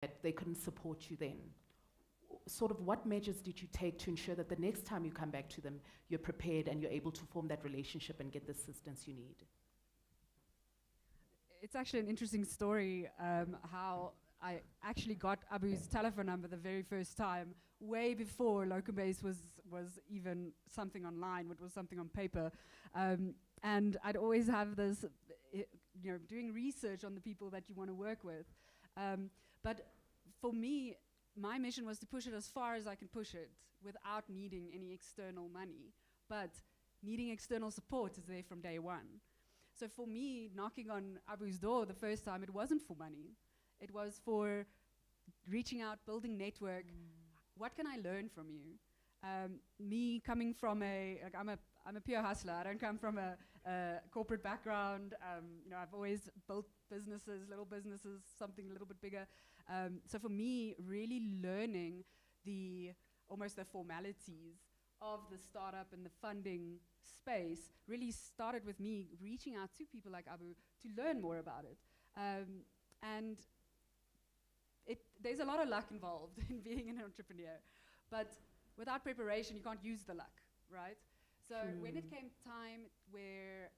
that they couldn't support you then. Sort of what measures did you take to ensure that the next time you come back to them, you're prepared and you're able to form that relationship and get the assistance you need? It's actually an interesting story how I actually got Abu's telephone number the very first time, way before Locum-Base was even something online, what was something on paper. And I'd always have this, doing research on the people that you want to work with. But for me, my mission was to push it as far as I can push it without needing any external money. But needing external support is there from day one. So for me, knocking on Abu's door the first time, it wasn't for money. It was for reaching out, building network. What can I learn from you? Me coming from I'm a pure hustler. I don't come from a corporate background. I've always built businesses, little businesses, something a little bit bigger. So for me, really learning almost the formalities of the startup and the funding space really started with me reaching out to people like Abu to learn more about it. And there's a lot of luck involved in being an entrepreneur, but without preparation, you can't use the luck, right? So when it came time where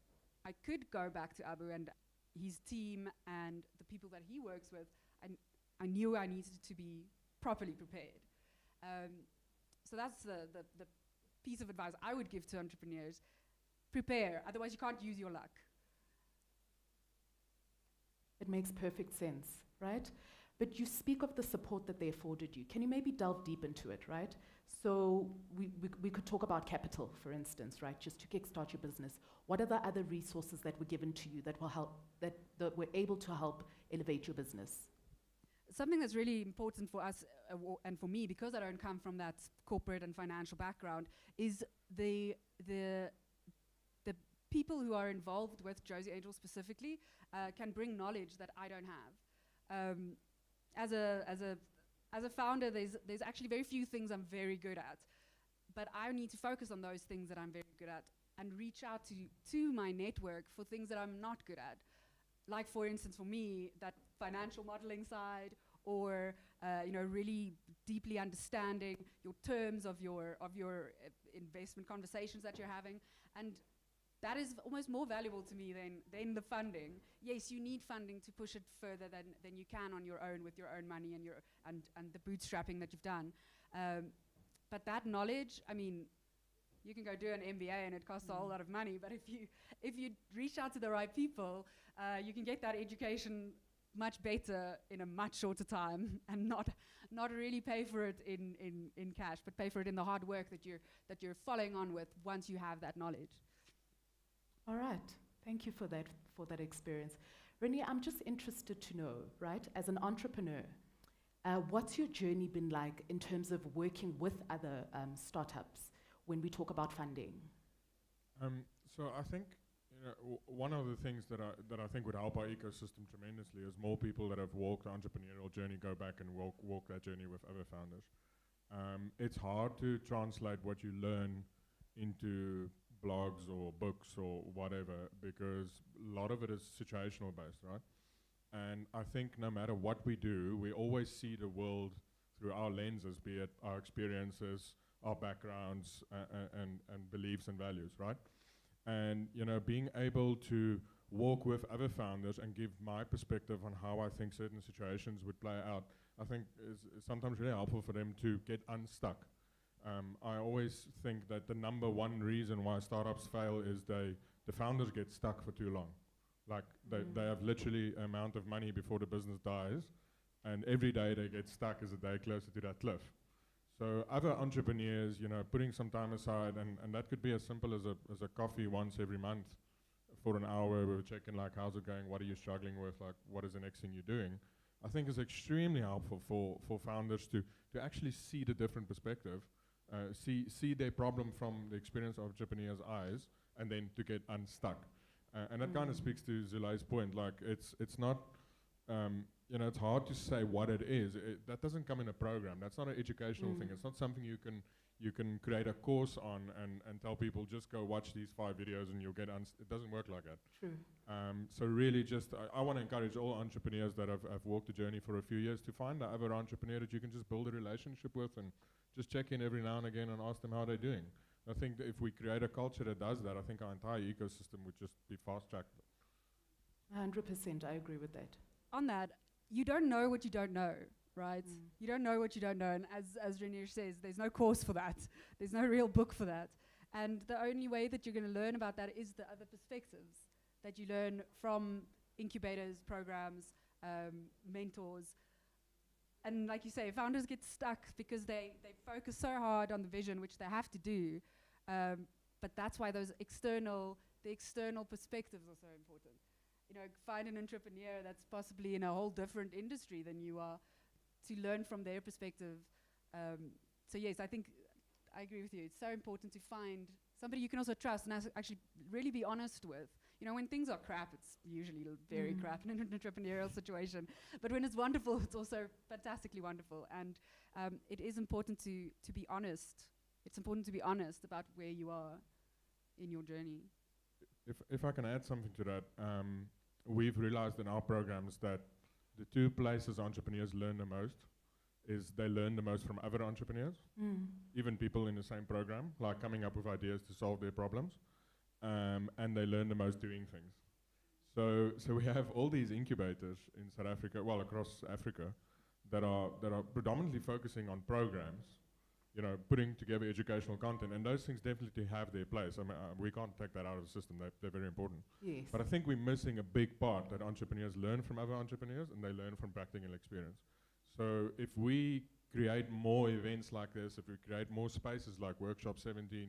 I could go back to Abu and his team and the people that he works with, I knew I needed to be properly prepared. So that's the piece of advice I would give to entrepreneurs. Prepare, otherwise you can't use your luck. It makes perfect sense, right? But you speak of the support that they afforded you. Can you maybe delve deep into it, right? So we could talk about capital, for instance, right? Just to kickstart your business. What are the other resources that were given to you that will help, that were able to help elevate your business? Something that's really important for us and for me, because I don't come from that corporate and financial background, is the people who are involved with Josie Angel specifically can bring knowledge that I don't have. As a founder, there's actually very few things I'm very good at, but I need to focus on those things that I'm very good at and reach out to my network for things that I'm not good at. Like, for instance, for me, that financial modeling side, or really deeply understanding your terms of your investment conversations that you're having, and that is almost more valuable to me than the funding. Yes, you need funding to push it further than you can on your own with your own money and the bootstrapping that you've done. But that knowledge, I mean, you can go do an MBA and it costs a whole lot of money, but if you reach out to the right people, you can get that education much better in a much shorter time and not really pay for it in cash, but pay for it in the hard work that you're following on with once you have that knowledge. All right, thank you for that experience. Renee, I'm just interested to know, right, as an entrepreneur, what's your journey been like in terms of working with other startups when we talk about funding? So I think one of the things that I think would help our ecosystem tremendously is more people that have walked the entrepreneurial journey go back and walk that journey with other founders. It's hard to translate what you learn into blogs or books or whatever, because a lot of it is situational based, right? And I think no matter what we do, we always see the world through our lenses, be it our experiences, our backgrounds, and beliefs and values, right? And being able to walk with other founders and give my perspective on how I think certain situations would play out, I think is sometimes really helpful for them to get unstuck. I always think that the number one reason why startups fail is the founders get stuck for too long. Like they have literally an amount of money before the business dies, and every day they get stuck is a day closer to that cliff. So other entrepreneurs, putting some time aside, and that could be as simple as a coffee once every month for an hour where we're checking like, how's it going, what are you struggling with, like what is the next thing you're doing, I think is extremely helpful for founders to actually see the different perspective, see their problem from the experience of entrepreneurs' eyes, and then to get unstuck. And that kind of speaks to Zulai's point, like it's not, it's hard to say what it is. That doesn't come in a program. That's not an educational thing. It's not something you can create a course on and tell people just go watch these 5 videos and you'll get. It doesn't work like that. True. So really, just I want to encourage all entrepreneurs that have walked the journey for a few years to find the other entrepreneur that you can just build a relationship with and just check in every now and again and ask them how they're doing. I think that if we create a culture that does that, I think our entire ecosystem would just be fast-tracked. 100%, I agree with that. On that, you don't know what you don't know, right? You don't know what you don't know, and as Renier says, there's no course for that. There's no real book for that. And the only way that you're going to learn about that is the other perspectives that you learn from incubators, programs, mentors. And like you say, founders get stuck because they focus so hard on the vision, which they have to do. But that's why the external perspectives are so important. Find an entrepreneur that's possibly in a whole different industry than you are to learn from their perspective. So yes, I think I agree with you. It's so important to find somebody you can also trust and actually really be honest with. When things are crap, it's usually very crap in an entrepreneurial situation. But when it's wonderful, it's also fantastically wonderful. And it is important to be honest. It's important to be honest about where you are in your journey. If I can add something to that, we've realized in our programs that the 2 places entrepreneurs learn the most is they learn the most from other entrepreneurs, even people in the same program, like coming up with ideas to solve their problems. And they learn the most doing things. So we have all these incubators in South Africa, well, across Africa, that are predominantly focusing on programs, putting together educational content, and those things definitely have their place. I mean, we can't take that out of the system. They're very important. Yes. But I think we're missing a big part that entrepreneurs learn from other entrepreneurs, and they learn from practical experience. So if we create more events like this, if we create more spaces like Workshop 17,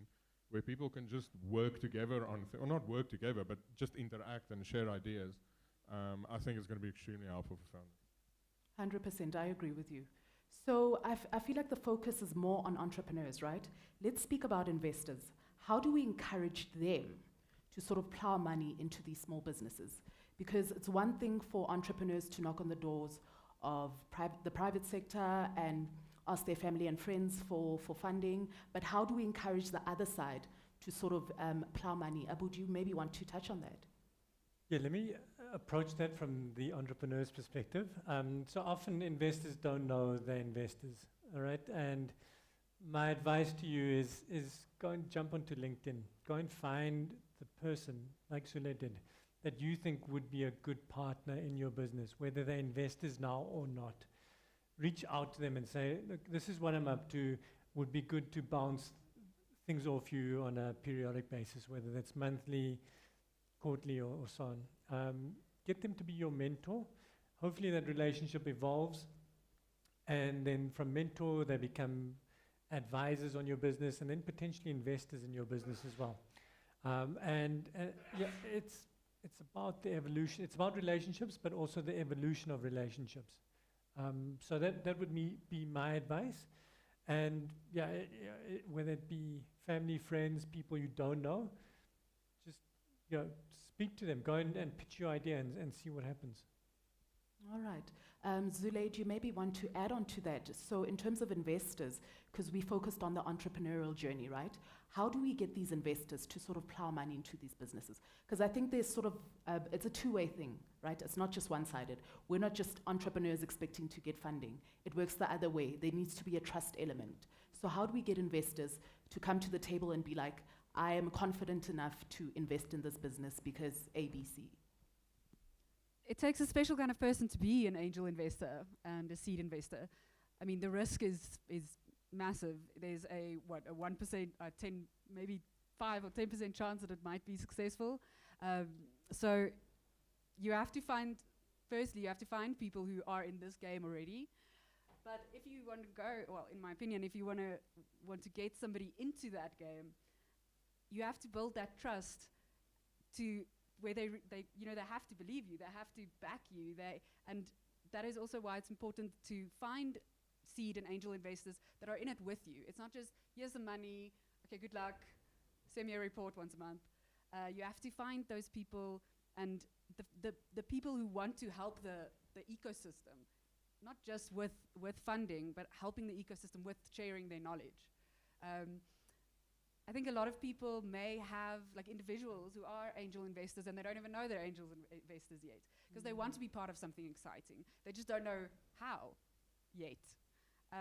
where people can just work together or not work together, but just interact and share ideas, I think it's going to be extremely helpful for founders. 100%, I agree with you. So I feel like the focus is more on entrepreneurs, right? Let's speak about investors. How do we encourage them to sort of plow money into these small businesses? Because it's one thing for entrepreneurs to knock on the doors of the private sector and ask their family and friends for funding, but how do we encourage the other side to sort of plow money? Abu, do you maybe want to touch on that? Yeah, let me approach that from the entrepreneur's perspective. So often investors don't know they're investors, all right? And my advice to you is go and jump onto LinkedIn. Go and find the person, like Sule did, that you think would be a good partner in your business, whether they're investors now or not. Reach out to them and say, look, this is what I'm up to. Would be good to bounce things off you on a periodic basis, whether that's monthly, quarterly, or so on. Get them to be your mentor. Hopefully that relationship evolves. And then from mentor, they become advisors on your business and then potentially investors in your business as well. Yeah, it's about the evolution. It's about relationships, but also the evolution of relationships. So that would be my advice. And yeah, whether it be family, friends, people you don't know, just speak to them. Go and pitch your idea and see what happens. All right. Zule, do you maybe want to add on to that? So in terms of investors, because we focused on the entrepreneurial journey, right? How do we get these investors to sort of plow money into these businesses? Because I think there's sort of, it's a two-way thing, right? It's not just one-sided. We're not just entrepreneurs expecting to get funding. It works the other way. There needs to be a trust element. So how do we get investors to come to the table and be like, I am confident enough to invest in this business because ABC? It takes a special kind of person to be an angel investor and a seed investor. I mean, the risk is massive. There's a 1%, 10, maybe 5 or 10% chance that it might be successful. So you have to find people who are in this game already. But if you want to go, well, in my opinion, if you want to get somebody into that game, you have to build that trust to where they have to believe you, they have to back you, and that is also why it's important to find seed and angel investors that are in it with you. It's not just, here's the money, okay, good luck, send me a report once a month. You have to find those people and the people who want to help the ecosystem, not just with funding, but helping the ecosystem with sharing their knowledge. I think a lot of people may have, like individuals who are angel investors, and they don't even know they're angel investors yet, because they want to be part of something exciting. They just don't know how yet.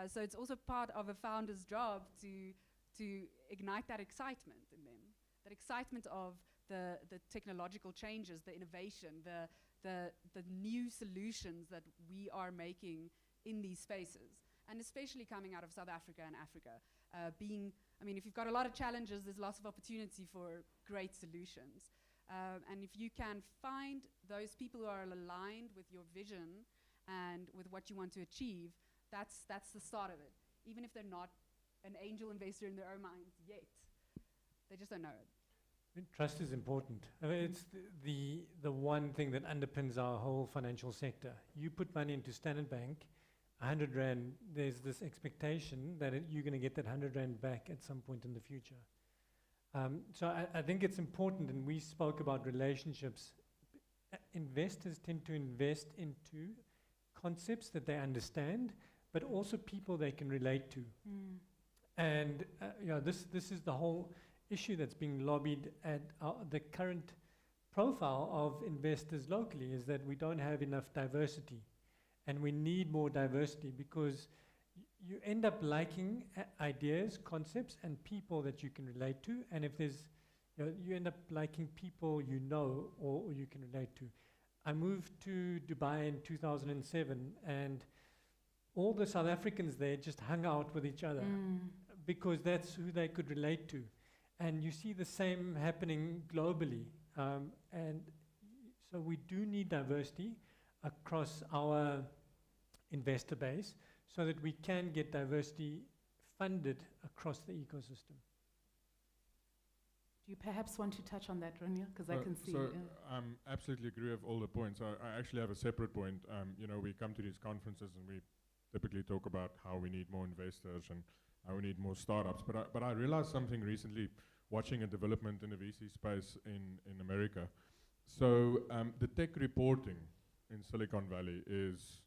So it's also part of a founder's job to ignite that excitement in them, that excitement of the technological changes, the innovation, the new solutions that we are making in these spaces, and especially coming out of South Africa and Africa. If you've got a lot of challenges, there's lots of opportunity for great solutions. And if you can find those people who are aligned with your vision and with what you want to achieve, that's the start of it. Even if they're not an angel investor in their own minds yet, they just don't know it. I mean, trust is important. I mean, it's the one thing that underpins our whole financial sector. You put money into Standard Bank, 100 Rand, there's this expectation that you're going to get that 100 Rand back at some point in the future. So I think it's important, and we spoke about relationships. Investors tend to invest into concepts that they understand, but also people they can relate to. And this is the whole issue that's being lobbied at the current profile of investors locally, is that we don't have enough diversity. And we need more diversity, because you end up liking ideas, concepts, and people that you can relate to. And if there's, you end up liking people or you can relate to. I moved to Dubai in 2007, and all the South Africans there just hung out with each other because that's who they could relate to. And you see the same happening globally. And so we do need diversity across our investor base so that we can get diversity funded across the ecosystem. Do you perhaps want to touch on that, Rania? Because I can see. So absolutely agree with all the points. I actually have a separate point. We come to these conferences and we typically talk about how we need more investors and how we need more startups. But I realized something recently watching a development in the VC space in America. So the tech reporting in Silicon Valley is,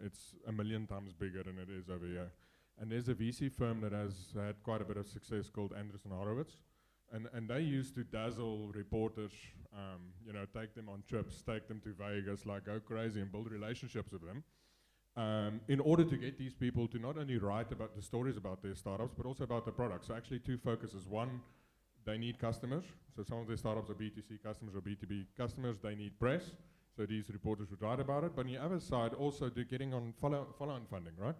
it's 1 million times bigger than it is over here. And there's a VC firm that has had quite a bit of success called Andreessen Horowitz. And they used to dazzle reporters, take them on trips, take them to Vegas, like go crazy and build relationships with them. In order to get these people to not only write about the stories about their startups, but also about the products. So actually 2 focuses. One, they need customers. So some of their startups are B2C customers or B2B customers. They need press. So these reporters would write about it. But on the other side, also they're getting on follow-on funding, right?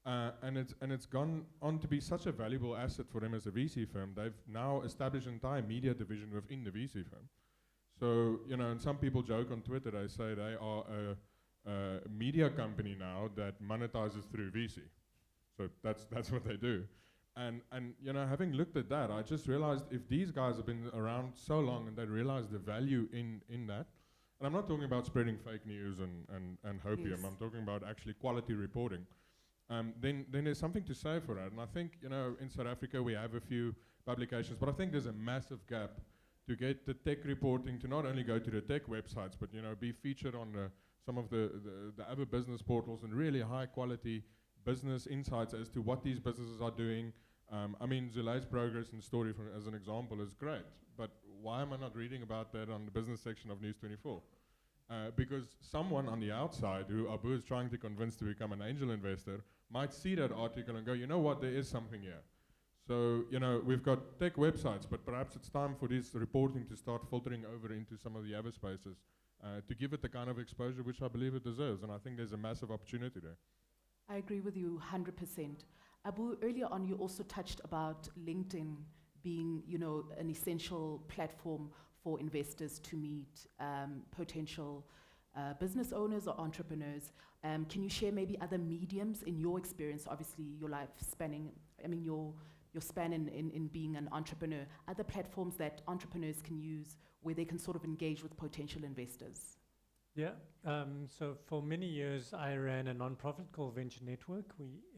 And it's gone on to be such a valuable asset for them as a VC firm. They've now established an entire media division within the VC firm. So, and some people joke on Twitter, they say they are a media company now that monetizes through VC. So that's what they do. And having looked at that, I just realized if these guys have been around so long and they realize the value in that, and I'm not talking about spreading fake news and hopium, Yes. I'm talking about actually quality reporting. Then there's something to say for that. And I think, in South Africa we have a few publications, but I think there's a massive gap to get the tech reporting to not only go to the tech websites, but, be featured on some of the other business portals and really high quality business insights as to what these businesses are doing. Zulay's progress and story, as an example, is great, but why am I not reading about that on the business section of News 24? Because someone on the outside who Abu is trying to convince to become an angel investor might see that article and go, you know what, there is something here. So, we've got tech websites, but perhaps it's time for this reporting to start filtering over into some of the other spaces to give it the kind of exposure which I believe it deserves. And I think there's a massive opportunity there. I agree with you 100%. Abu, earlier on you also touched about LinkedIn being, an essential platform for investors to meet potential business owners or entrepreneurs. Can you share maybe other mediums in your experience, obviously your life spanning, your span in being an entrepreneur, other platforms that entrepreneurs can use where they can sort of engage with potential investors? Yeah, so for many years I ran a non-profit called Venture Network.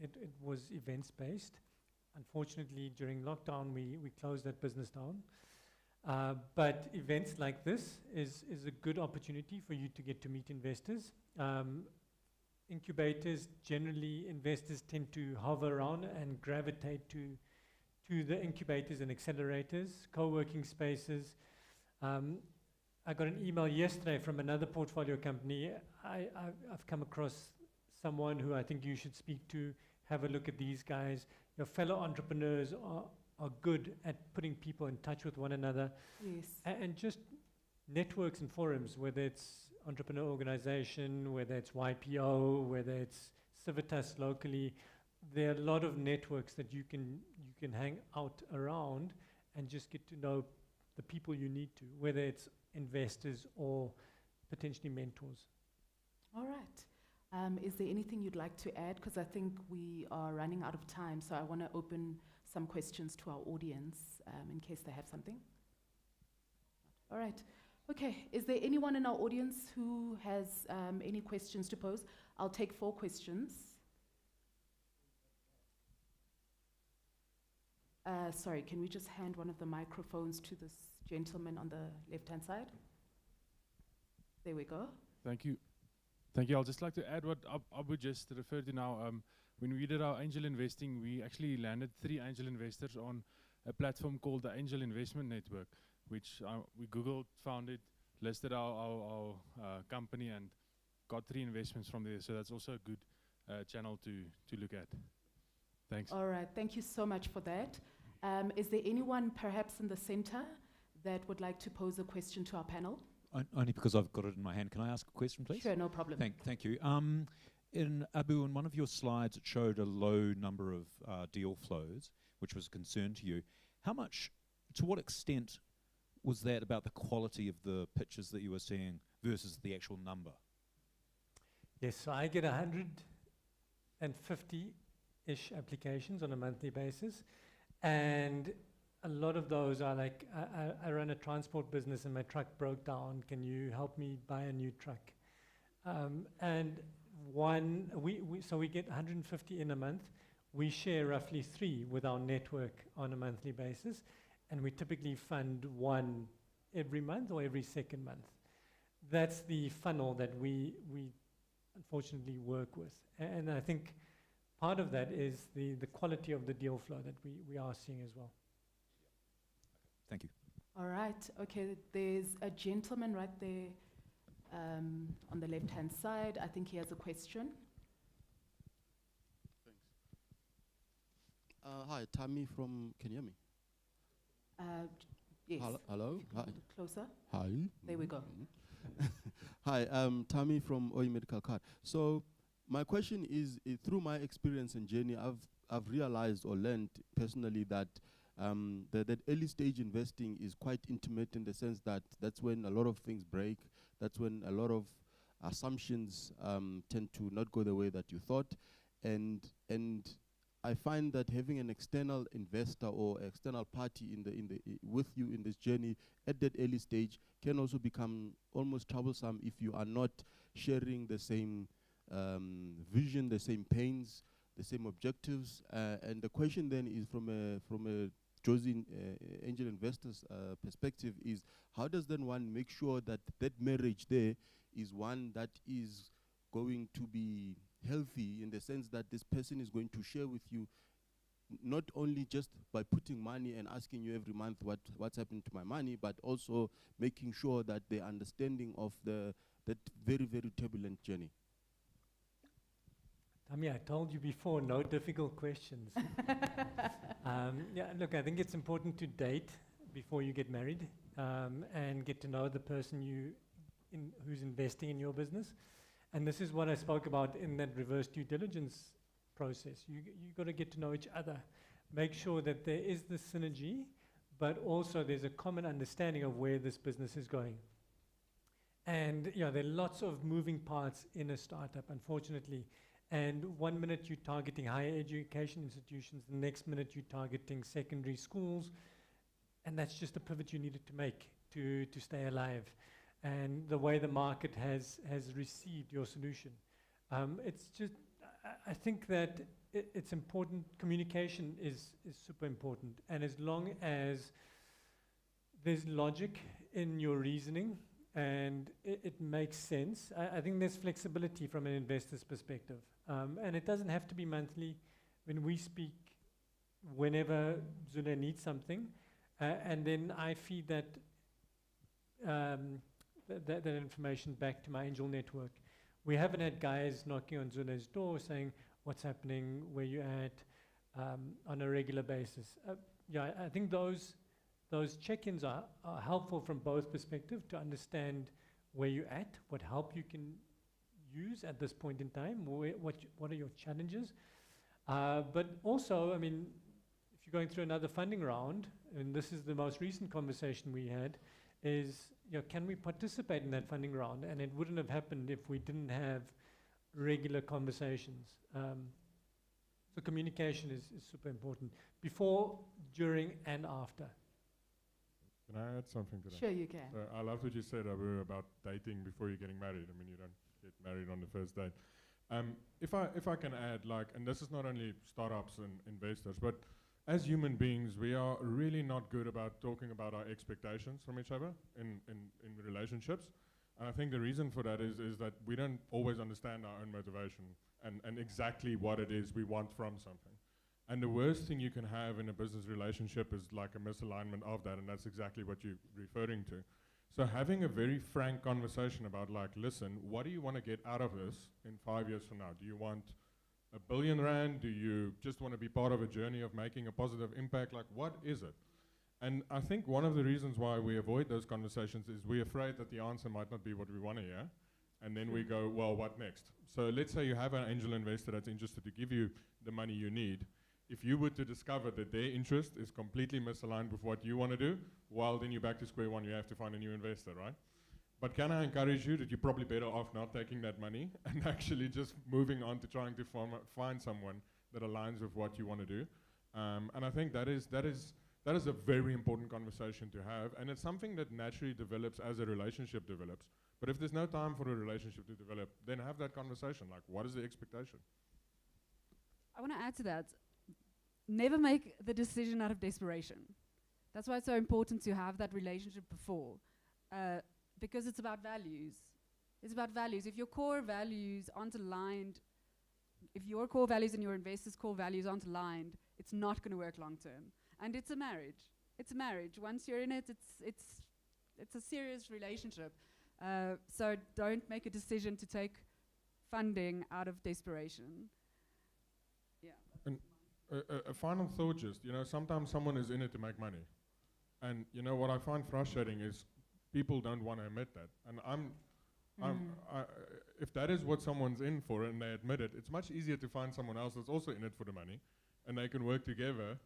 It was events-based. Unfortunately, during lockdown, we closed that business down. But events like this is a good opportunity for you to get to meet investors. Incubators, generally investors tend to hover around and gravitate to the incubators and accelerators, co-working spaces. I got an email yesterday from another portfolio company. I've come across someone who I think you should speak to. Have a look at these guys. Your fellow entrepreneurs are good at putting people in touch with one another. Yes. And just networks and forums, whether it's entrepreneur organization, whether it's YPO, whether it's Civitas locally. There are a lot of networks that you can hang out around and just get to know the people you need to, whether it's investors or potentially mentors. All right. Is there anything you'd like to add? Because I think we are running out of time, so I want to open some questions to our audience in case they have something. All right. Okay. Is there anyone in our audience who has any questions to pose? I'll take 4 questions. Sorry, can we just hand one of the microphones to this gentleman on the left-hand side? There we go. Thank you. Thank you. I'll just like to add what Abu just referred to now. When we did our angel investing, we actually landed 3 angel investors on a platform called the Angel Investment Network, which we Googled, found it, listed our company, and got 3 investments from there. So that's also a good channel to look at. Thanks. All right. Thank you so much for that. Is there anyone perhaps in the center that would like to pose a question to our panel? Only because I've got it in my hand. Can I ask a question, please? Sure, no problem. Thank you. In Abu, in one of your slides, it showed a low number of deal flows, which was a concern to you. To what extent was that about the quality of the pitches that you were seeing versus the actual number? Yes, so I get 150-ish applications on a monthly basis, and a lot of those are like, I run a transport business and my truck broke down. Can you help me buy a new truck? And so we get 150 in a month. We share roughly 3 with our network on a monthly basis, and we typically fund 1 every month or every second month. That's the funnel that we unfortunately work with. And I think part of that is the quality of the deal flow that we are seeing as well. Thank you. All right. Okay, there's a gentleman right there on the left-hand side. I think he has a question. Thanks. Hi, Tammy from, can you hear me? Yes. Hello? Hi. Closer. Hi. There we go. Hi, Tammy from OE Medical Card. So my question is, through my experience and journey, I've realized or learned personally that that early stage investing is quite intimate, in the sense that that's when a lot of things break. That's when a lot of assumptions tend to not go the way that you thought. And I find that having an external investor or external party with you in this journey at that early stage can also become almost troublesome if you are not sharing the same vision, the same pains, the same objectives. And the question then is, from a Josie angel investors perspective, is how does then one make sure that that marriage there is one that is going to be healthy, in the sense that this person is going to share with you not only just by putting money and asking you every month what's happened to my money, but also making sure that they're understanding of that very, very turbulent journey. Tammy, I told you before, no difficult questions. Yeah, look, I think it's important to date before you get married, and get to know the person who's investing in your business. And this is what I spoke about in that reverse due diligence process. You got to get to know each other. Make sure that there is this synergy, but also there's a common understanding of where this business is going. And there are lots of moving parts in a startup, unfortunately. And 1 minute you're targeting higher education institutions, the next minute you're targeting secondary schools. And that's just a pivot you needed to make to stay alive. And the way the market has received your solution. It's just, I think that it's important. Communication is super important. And as long as there's logic in your reasoning, and it makes sense. I think there's flexibility from an investor's perspective. And it doesn't have to be monthly. When we speak, whenever Zule needs something, and then I feed that, that information back to my angel network. We haven't had guys knocking on Zule's door saying, what's happening, where you at, on a regular basis. Yeah, I think those check-ins are helpful from both perspectives to understand where you're at, what help you can use at this point in time, what are your challenges. But also, I mean, if you're going through another funding round, and this is the most recent conversation we had, is, you know, can we participate in that funding round? And it wouldn't have happened if we didn't have regular conversations. So communication is super important, before, during, and after. Can I add something to that? Sure, you can. I love what you said, Abu, about dating before you're getting married. I mean, you don't get married on the first date. If I can add, like, and this is not only startups and investors, but as human beings, we are really not good about talking about our expectations from each other in relationships. And I think the reason for that is that we don't always understand our own motivation and exactly what it is we want from something. And the worst thing you can have in a business relationship is like a misalignment of that, and that's exactly what you're referring to. So having a very frank conversation about, like, listen, what do you want to get out of this in 5 years from now? Do you want R1 billion? Do you just want to be part of a journey of making a positive impact? Like, what is it? And I think one of the reasons why we avoid those conversations is we're afraid that the answer might not be what we want to hear. And then we go, well, what next? So let's say you have an angel investor that's interested to give you the money you need. If you were to discover that their interest is completely misaligned with what you want to do, well, then you're back to square one. You have to find a new investor, right? But can I encourage you that you're probably better off not taking that money and actually just moving on to trying to find someone that aligns with what you want to do? And I think that is a very important conversation to have, and it's something that naturally develops as a relationship develops. But if there's no time for a relationship to develop, then have that conversation. Like, what is the expectation? I want to add to that. Never make the decision out of desperation. That's why it's so important to have that relationship before, because it's about values. It's about values. If your core values aren't aligned, if your core values and your investors' core values aren't aligned, it's not going to work long term. And it's a marriage. It's a marriage. Once you're in it, it's a serious relationship. So don't make a decision to take funding out of desperation. Yeah. And a final thought, just, you know, sometimes someone is in it to make money. And, you know, what I find frustrating is people don't want to admit that. And if that is what someone's in for and they admit it, it's much easier to find someone else that's also in it for the money, and they can work together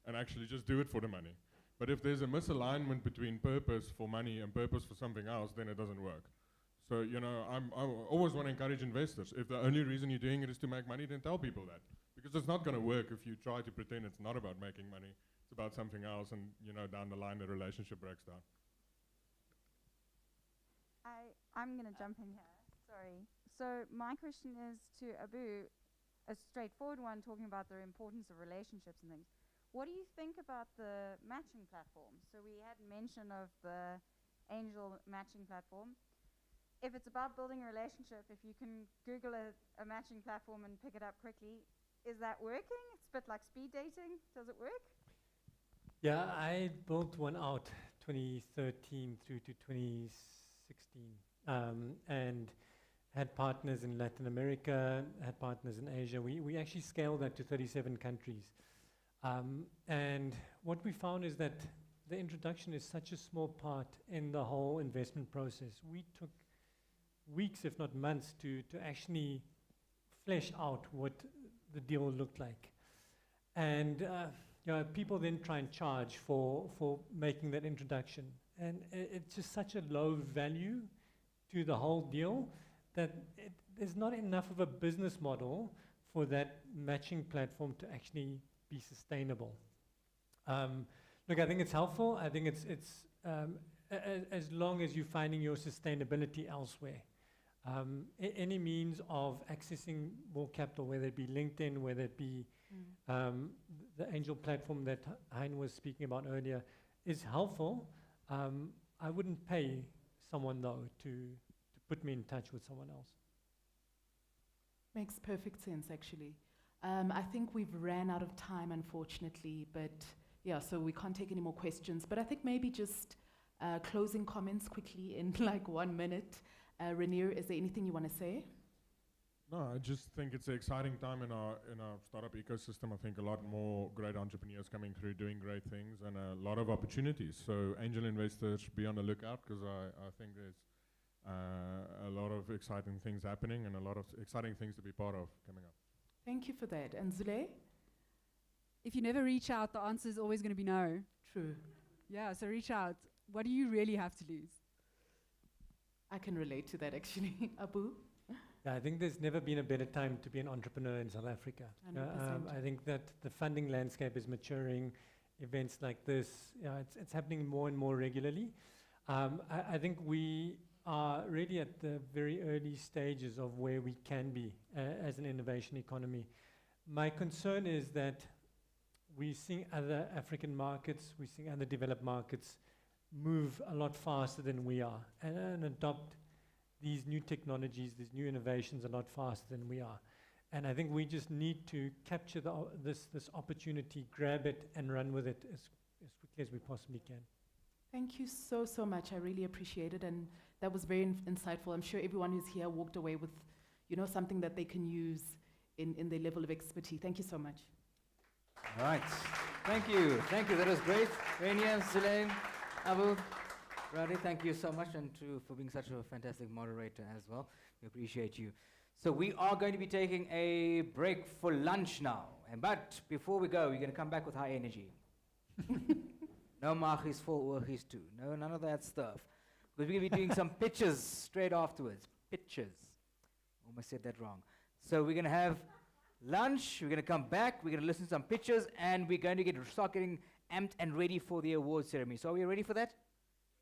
and actually just do it for the money. But if there's a misalignment between purpose for money and purpose for something else, then it doesn't work. So, you know, I always want to encourage investors. If the only reason you're doing it is to make money, then tell people that. Because it's not going to work if you try to pretend it's not about making money. It's about something else, and, you know, down the line the relationship breaks down. I'm going to jump in here. Sorry. So my question is to Abu, a straightforward one, talking about the importance of relationships and things. What do you think about the matching platform? So we had mention of the angel matching platform. If it's about building a relationship, if you can Google a matching platform and pick it up quickly, is that working? It's a bit like speed dating. Does it work? Yeah, I built one out 2013 through to 2016, and had partners in Latin America, had partners in Asia. We actually scaled that to 37 countries. And what we found is that the introduction is such a small part in the whole investment process. We took weeks, if not months, to actually flesh out what the deal looked like. And you know, people then try and charge for making that introduction. And it's just such a low value to the whole deal that there's not enough of a business model for that matching platform to actually be sustainable. Look, I think it's helpful. I think it's as long as you're finding your sustainability elsewhere. Any means of accessing more capital, whether it be LinkedIn, whether it be the angel platform that Hein was speaking about earlier, is helpful. I wouldn't pay someone though to put me in touch with someone else. Makes perfect sense, actually. I think we've ran out of time, unfortunately, but yeah, so we can't take any more questions. But I think maybe just closing comments quickly in like 1 minute. Rainier, is there anything you want to say? No, I just think it's an exciting time in our startup ecosystem. I think a lot more great entrepreneurs coming through doing great things and a lot of opportunities. So angel investors, be on the lookout, because I think there's a lot of exciting things happening and a lot of exciting things to be part of coming up. Thank you for that. And Zule? If you never reach out, the answer is always going to be no. True. Yeah, so reach out. What do you really have to lose? I can relate to that, actually. Abu? Yeah, I think there's never been a better time to be an entrepreneur in South Africa. 100%. I think that the funding landscape is maturing. Events like this, it's happening more and more regularly. I think we are really at the very early stages of where we can be as an innovation economy. My concern is that we're seeing other African markets, we're seeing other developed markets move a lot faster than we are and adopt these new technologies, these new innovations a lot faster than we are. And I think we just need to capture this opportunity, grab it and run with it as quickly as we possibly can. Thank you so, so much. I really appreciate it. And that was very insightful. I'm sure everyone who's here walked away with, something that they can use in their level of expertise. Thank you so much. All right. Thank you. Thank you. That was great. Rainier, Zule, Abu, Radi, thank you so much, and for being such a fantastic moderator as well. We appreciate you. So we are going to be taking a break for lunch now. But before we go, we're going to come back with high energy. No Magis full Urgis too. No, none of that stuff. Because we're going to be doing some pitches straight afterwards. Pitches. Almost said that wrong. So we're going to have lunch. We're going to come back. We're going to listen to some pitches. And we're going to start getting amped and ready for the award ceremony. So are we ready for that?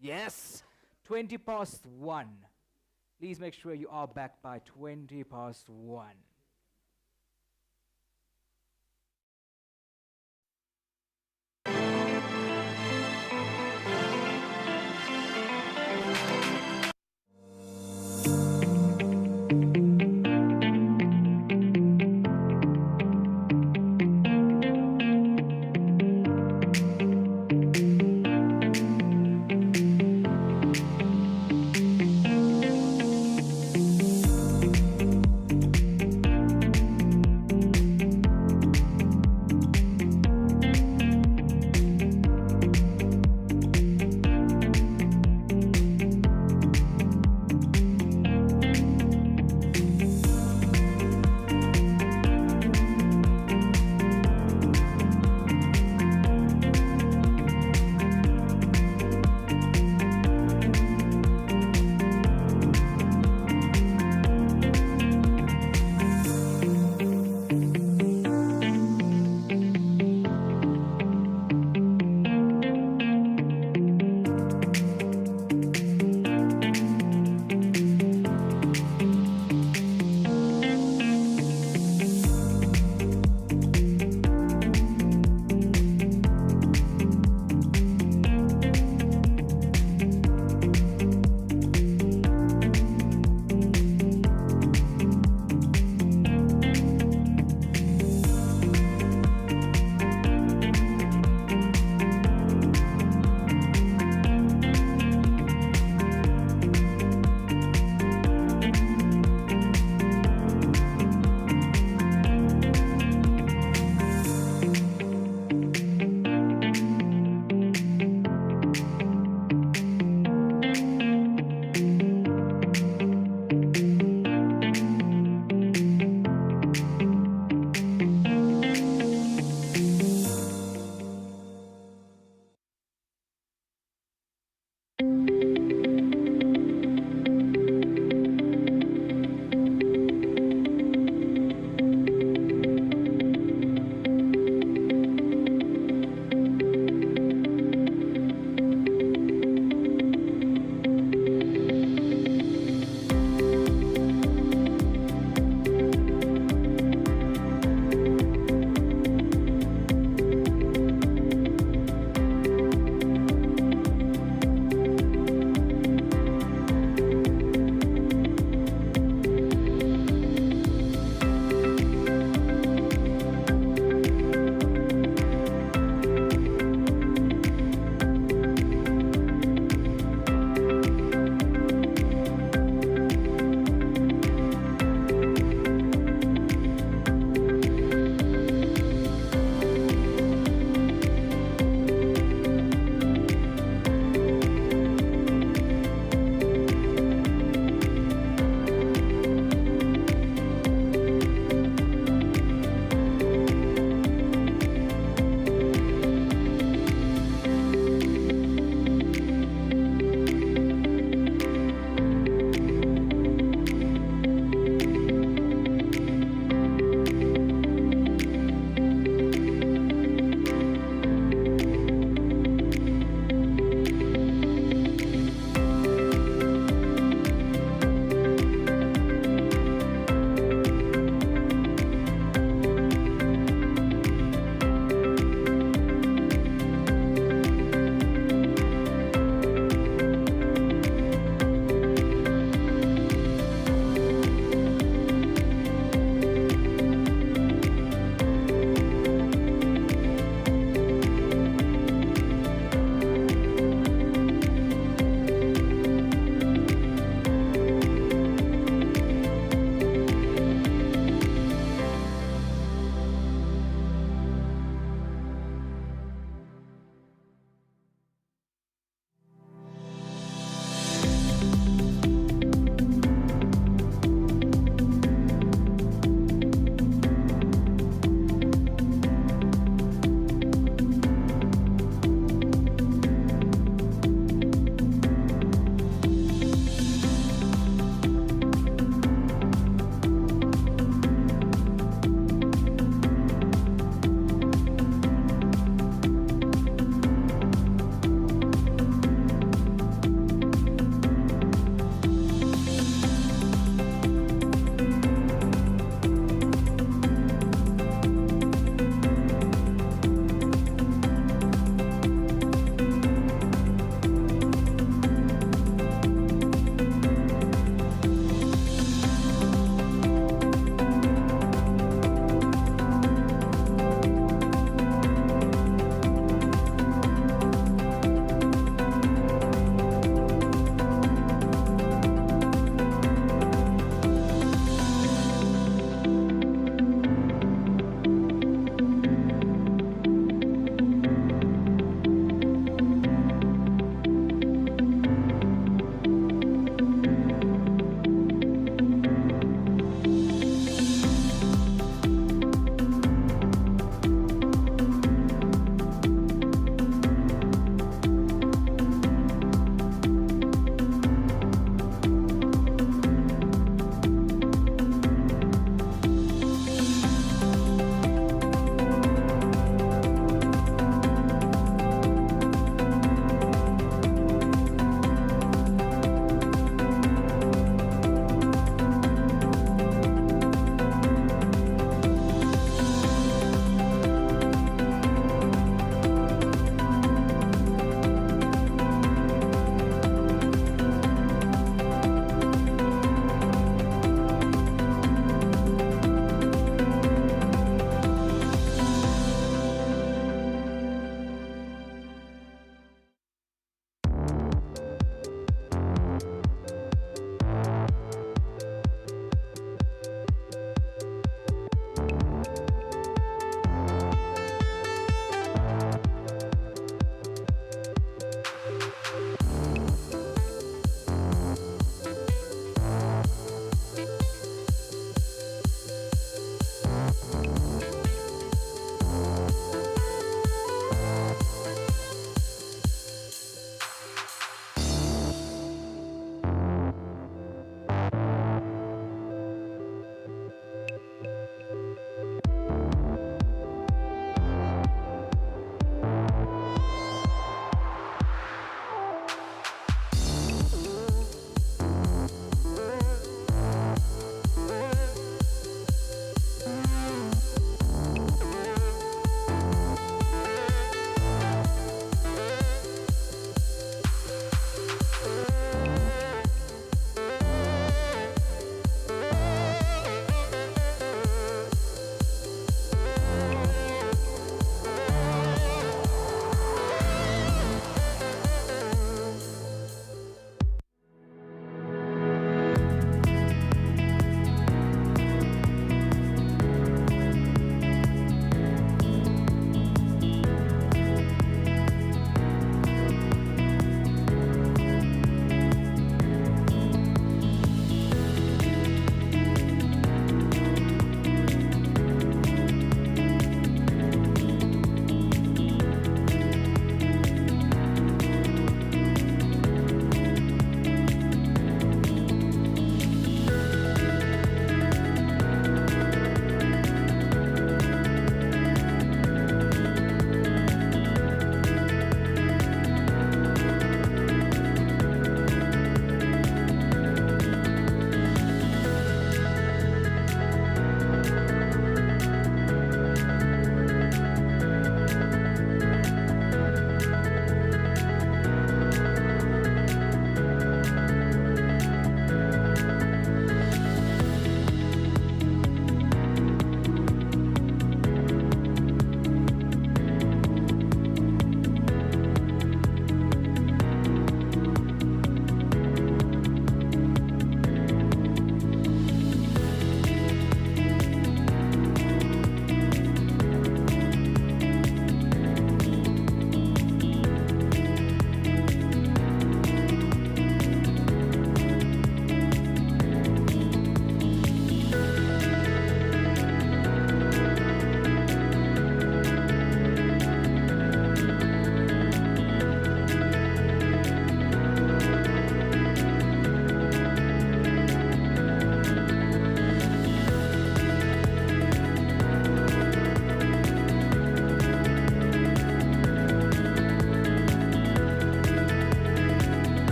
Yes. 1:20. Please make sure you are back by 1:20.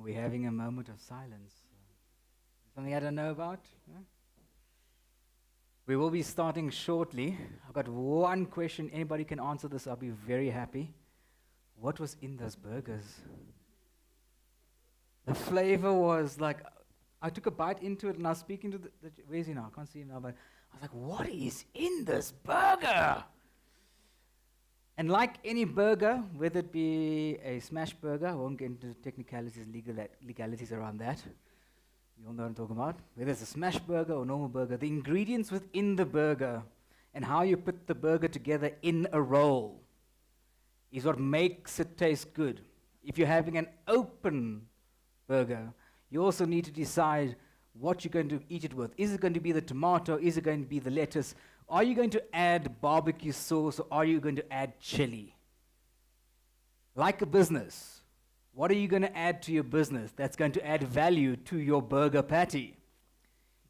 We're having a moment of silence. Something I don't know about? Yeah? We will be starting shortly. I've got one question. Anybody can answer this, I'll be very happy. What was in those burgers? The flavor was like, I took a bite into it and I was speaking to the where's he now? I can't see him now, but I was like, what is in this burger? And like any burger, whether it be a smash burger, I won't get into technicalities, legalities around that. You all know what I'm talking about. Whether it's a smash burger or normal burger, the ingredients within the burger and how you put the burger together in a roll is what makes it taste good. If you're having an open burger, you also need to decide what you're going to eat it with. Is it going to be the tomato? Is it going to be the lettuce? Are you going to add barbecue sauce or are you going to add chili? Like a business, what are you going to add to your business that's going to add value to your burger patty?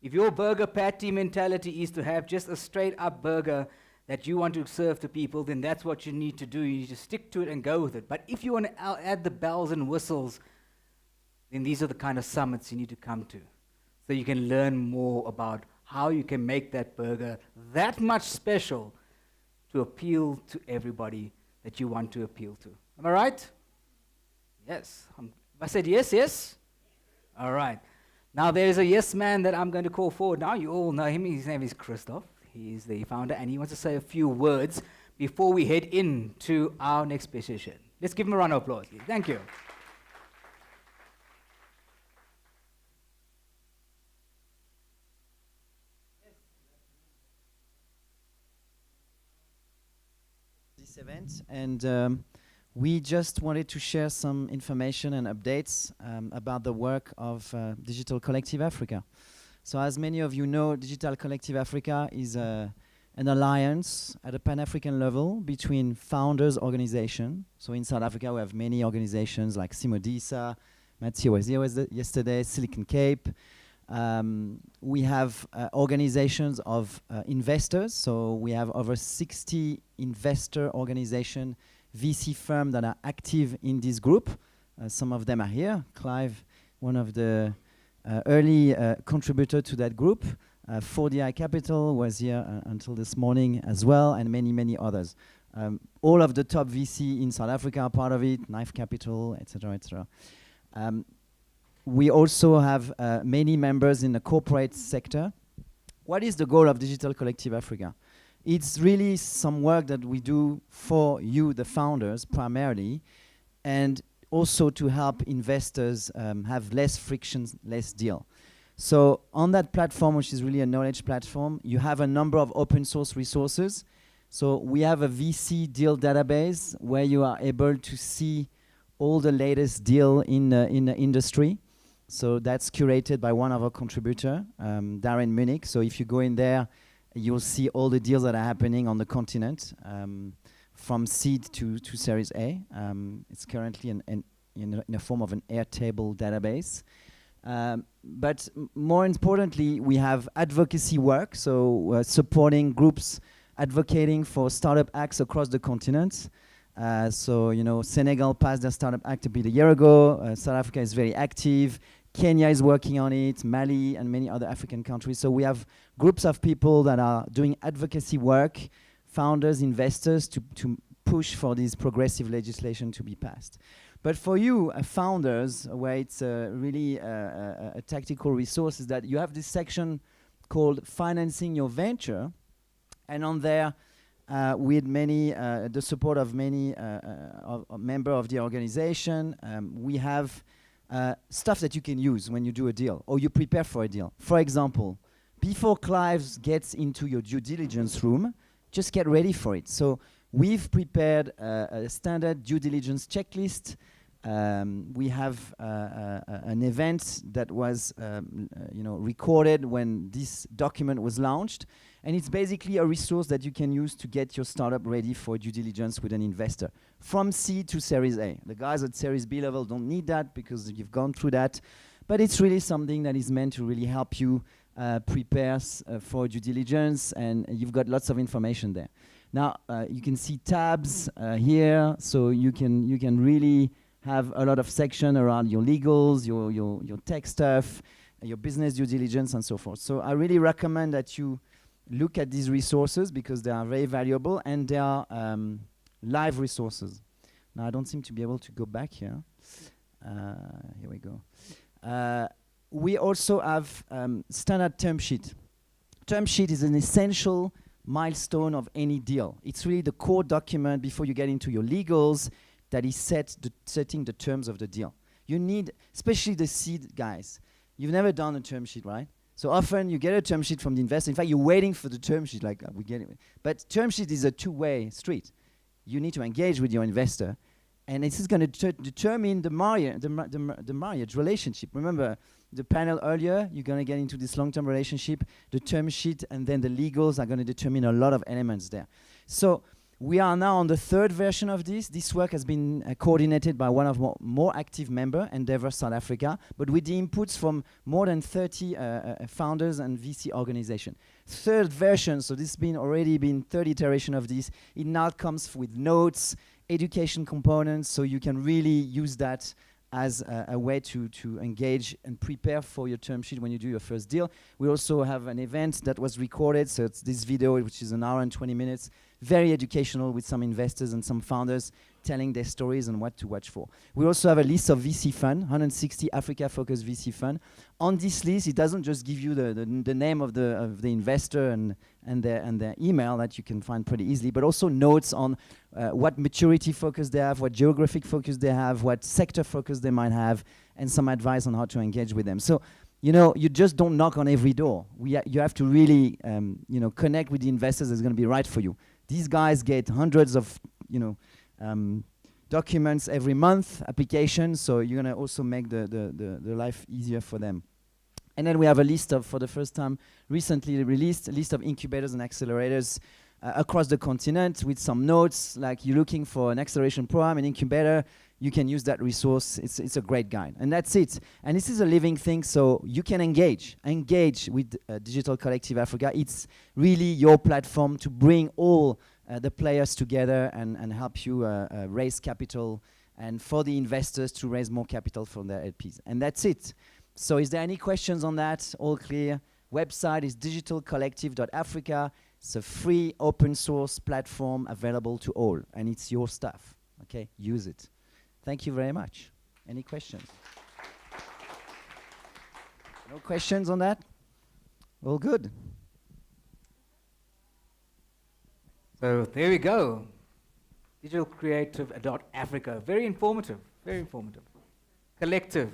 If your burger patty mentality is to have just a straight up burger that you want to serve to people, then that's what you need to do. You need to stick to it and go with it. But if you want to add the bells and whistles, then these are the kind of summits you need to come to. So you can learn more about how you can make that burger that much special to appeal to everybody that you want to appeal to. Am I right? Yes. I said yes, yes? All right. Now there's a yes man that I'm going to call forward now. You all know him. His name is Christoph. He is the founder and he wants to say a few words before we head into our next session. Let's give him a round of applause. Thank you. Event, and we just wanted to share some information and updates about the work of Digital Collective Africa. So as many of you know, Digital Collective Africa is an alliance at a Pan-African level between founders organization. So in South Africa we have many organizations like Simodisa, Mathieu was here yesterday, Silicon Cape. We have organizations of investors, so we have over 60 investor organization, VC firms that are active in this group. Some of them are here. Clive, one of the early contributor to that group. 4DI Capital was here until this morning as well, and many, many others. All of the top VC in South Africa are part of it, Knife Capital, etc., etc. We also have many members in the corporate sector. What is the goal of Digital Collective Africa? It's really some work that we do for you, the founders, primarily, and also to help investors have less friction, less deal. So on that platform, which is really a knowledge platform, you have a number of open source resources. So we have a VC deal database where you are able to see all the latest deal in the industry. So that's curated by one of our contributor, Darren Munich. So if you go in there, you'll see all the deals that are happening on the continent, from seed to Series A. It's currently in a form of an Airtable database. But more importantly, we have advocacy work, so supporting groups advocating for startup acts across the continent. So, you know, Senegal passed their startup act a bit a year ago. South Africa is very active. Kenya is working on it, Mali and many other African countries. So we have groups of people that are doing advocacy work, founders, investors, to push for this progressive legislation to be passed. But for you, founders, where it's really a tactical resource, is that you have this section called Financing Your Venture. And on there, with many, the support of many members of the organization, we have stuff that you can use when you do a deal or you prepare for a deal. For example, before Clive gets into your due diligence room, just get ready for it. So we've prepared a standard due diligence checklist. We have an event that was recorded when this document was launched. And it's basically a resource that you can use to get your startup ready for due diligence with an investor. From seed to Series A. The guys at Series B level don't need that because you've gone through that. But it's really something that is meant to really help you prepare for due diligence, and you've got lots of information there. Now, you can see tabs here, so you can really have a lot of section around your legals, your tech stuff, your business due diligence, and so forth. So I really recommend that you look at these resources because they are very valuable and they are live resources. Now I don't seem to be able to go back here. Here we go. We also have standard term sheet. Term sheet is an essential milestone of any deal. It's really the core document before you get into your legals that is setting the terms of the deal. You need, especially the seed guys, you've never done a term sheet, right? So often you get a term sheet from the investor. In fact, you're waiting for the term sheet, like we get it. But term sheet is a two-way street. You need to engage with your investor, and this is going to determine the marriage relationship. Remember the panel earlier, you're going to get into this long-term relationship, the term sheet, and then the legals are going to determine a lot of elements there. So we are now on the third version of this. This work has been coordinated by one of more active member, Endeavor South Africa, but with the inputs from more than 30 founders and VC organizations. Third version, so this has already been third iteration of this. It now comes with notes, education components, so you can really use that as a way to engage and prepare for your term sheet when you do your first deal. We also have an event that was recorded, so it's this video, which is 1 hour and 20 minutes, very educational with some investors and some founders telling their stories and what to watch for. We also have a list of VC fund, 160 Africa-focused VC fund. On this list, it doesn't just give you the name of the investor and their email that you can find pretty easily, but also notes on what maturity focus they have, what geographic focus they have, what sector focus they might have, and some advice on how to engage with them. So, you know, you just don't knock on every door. You have to really, connect with the investors that's going to be right for you. These guys get hundreds of, documents every month, applications, so you're going to also make the life easier for them. And then we have a list of, for the first time, recently released, a list of incubators and accelerators across the continent with some notes, like you're looking for an acceleration program, an incubator, you can use that resource. It's a great guide. And that's it. And this is a living thing, so you can engage with Digital Collective Africa. It's really your platform to bring all the players together and help you raise capital, and for the investors to raise more capital from their LPs. And that's it. So is there any questions on that? All clear? Website is digitalcollective.africa. It's a free open source platform available to all, and it's your stuff. Okay, use it. Thank you very much. Any questions? No questions on that? All good. So there we go. Digital Creative Africa. Very informative. Very informative. Collective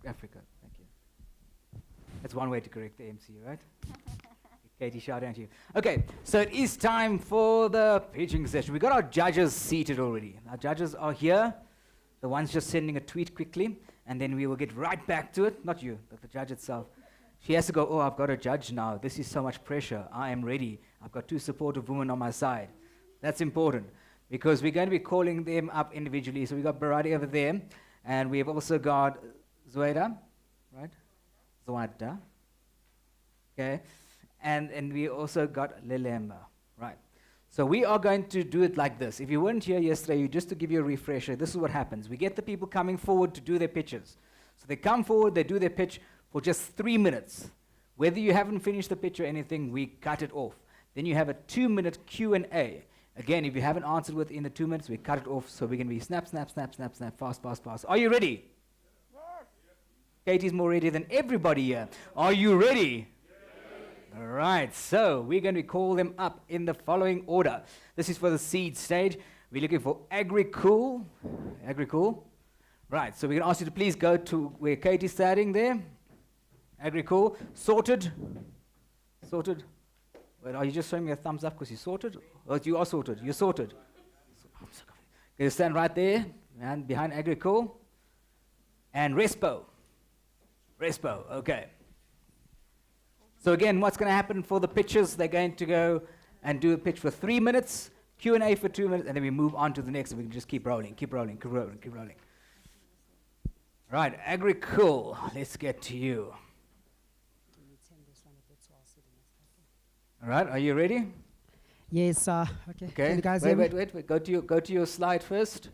Africa. Thank you. That's one way to correct the MC, right? Katie, shout out to you. Okay, so it is time for the pitching session. We got our judges seated already. Our judges are here. The one's just sending a tweet quickly, and then we will get right back to it. Not you, but the judge itself. She has to go, oh, I've got a judge now. This is so much pressure. I am ready. I've got 2 supportive women on my side. That's important, because we're going to be calling them up individually. So we got Barati over there, and we have also got Zuaida, right? Zuaida. Okay. And we also got Lelemba, right? So we are going to do it like this. If you weren't here yesterday, just to give you a refresher, this is what happens. We get the people coming forward to do their pitches. So they come forward, they do their pitch for just 3 minutes. Whether you haven't finished the pitch or anything, we cut it off. Then you have a 2-minute Q&A. Again, if you haven't answered within the 2 minutes, we cut it off, so we can be snap, snap, snap, snap, snap, fast, fast, fast. Are you ready? Yes. Katie's more ready than everybody here. Are you ready? All right, so we're going to call them up in the following order. This is for the seed stage. We're looking for AgriCool. AgriCool. Right, so we're going to ask you to please go to where Katie's standing there. AgriCool. Sorted. Sorted. Wait, are you just showing me a thumbs up because you're sorted? Oh, you are sorted. You're sorted. You stand right there, and behind AgriCool. And Respo. Respo, okay. So again, what's going to happen for the pitches? They're going to go and do a pitch for 3 minutes, Q&A for 2 minutes, and then we move on to the next, and we can just keep rolling, keep rolling, keep rolling, keep rolling. Right, AgriCool, let's get to you. All right, are you ready? Yes, okay. Okay. Can you guys wait, hear me? wait. Go to your slide first.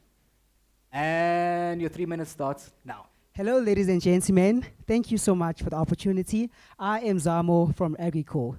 And your 3 minutes starts now. Hello, ladies and gentlemen. Thank you so much for the opportunity. I am Zamo from AgriCo.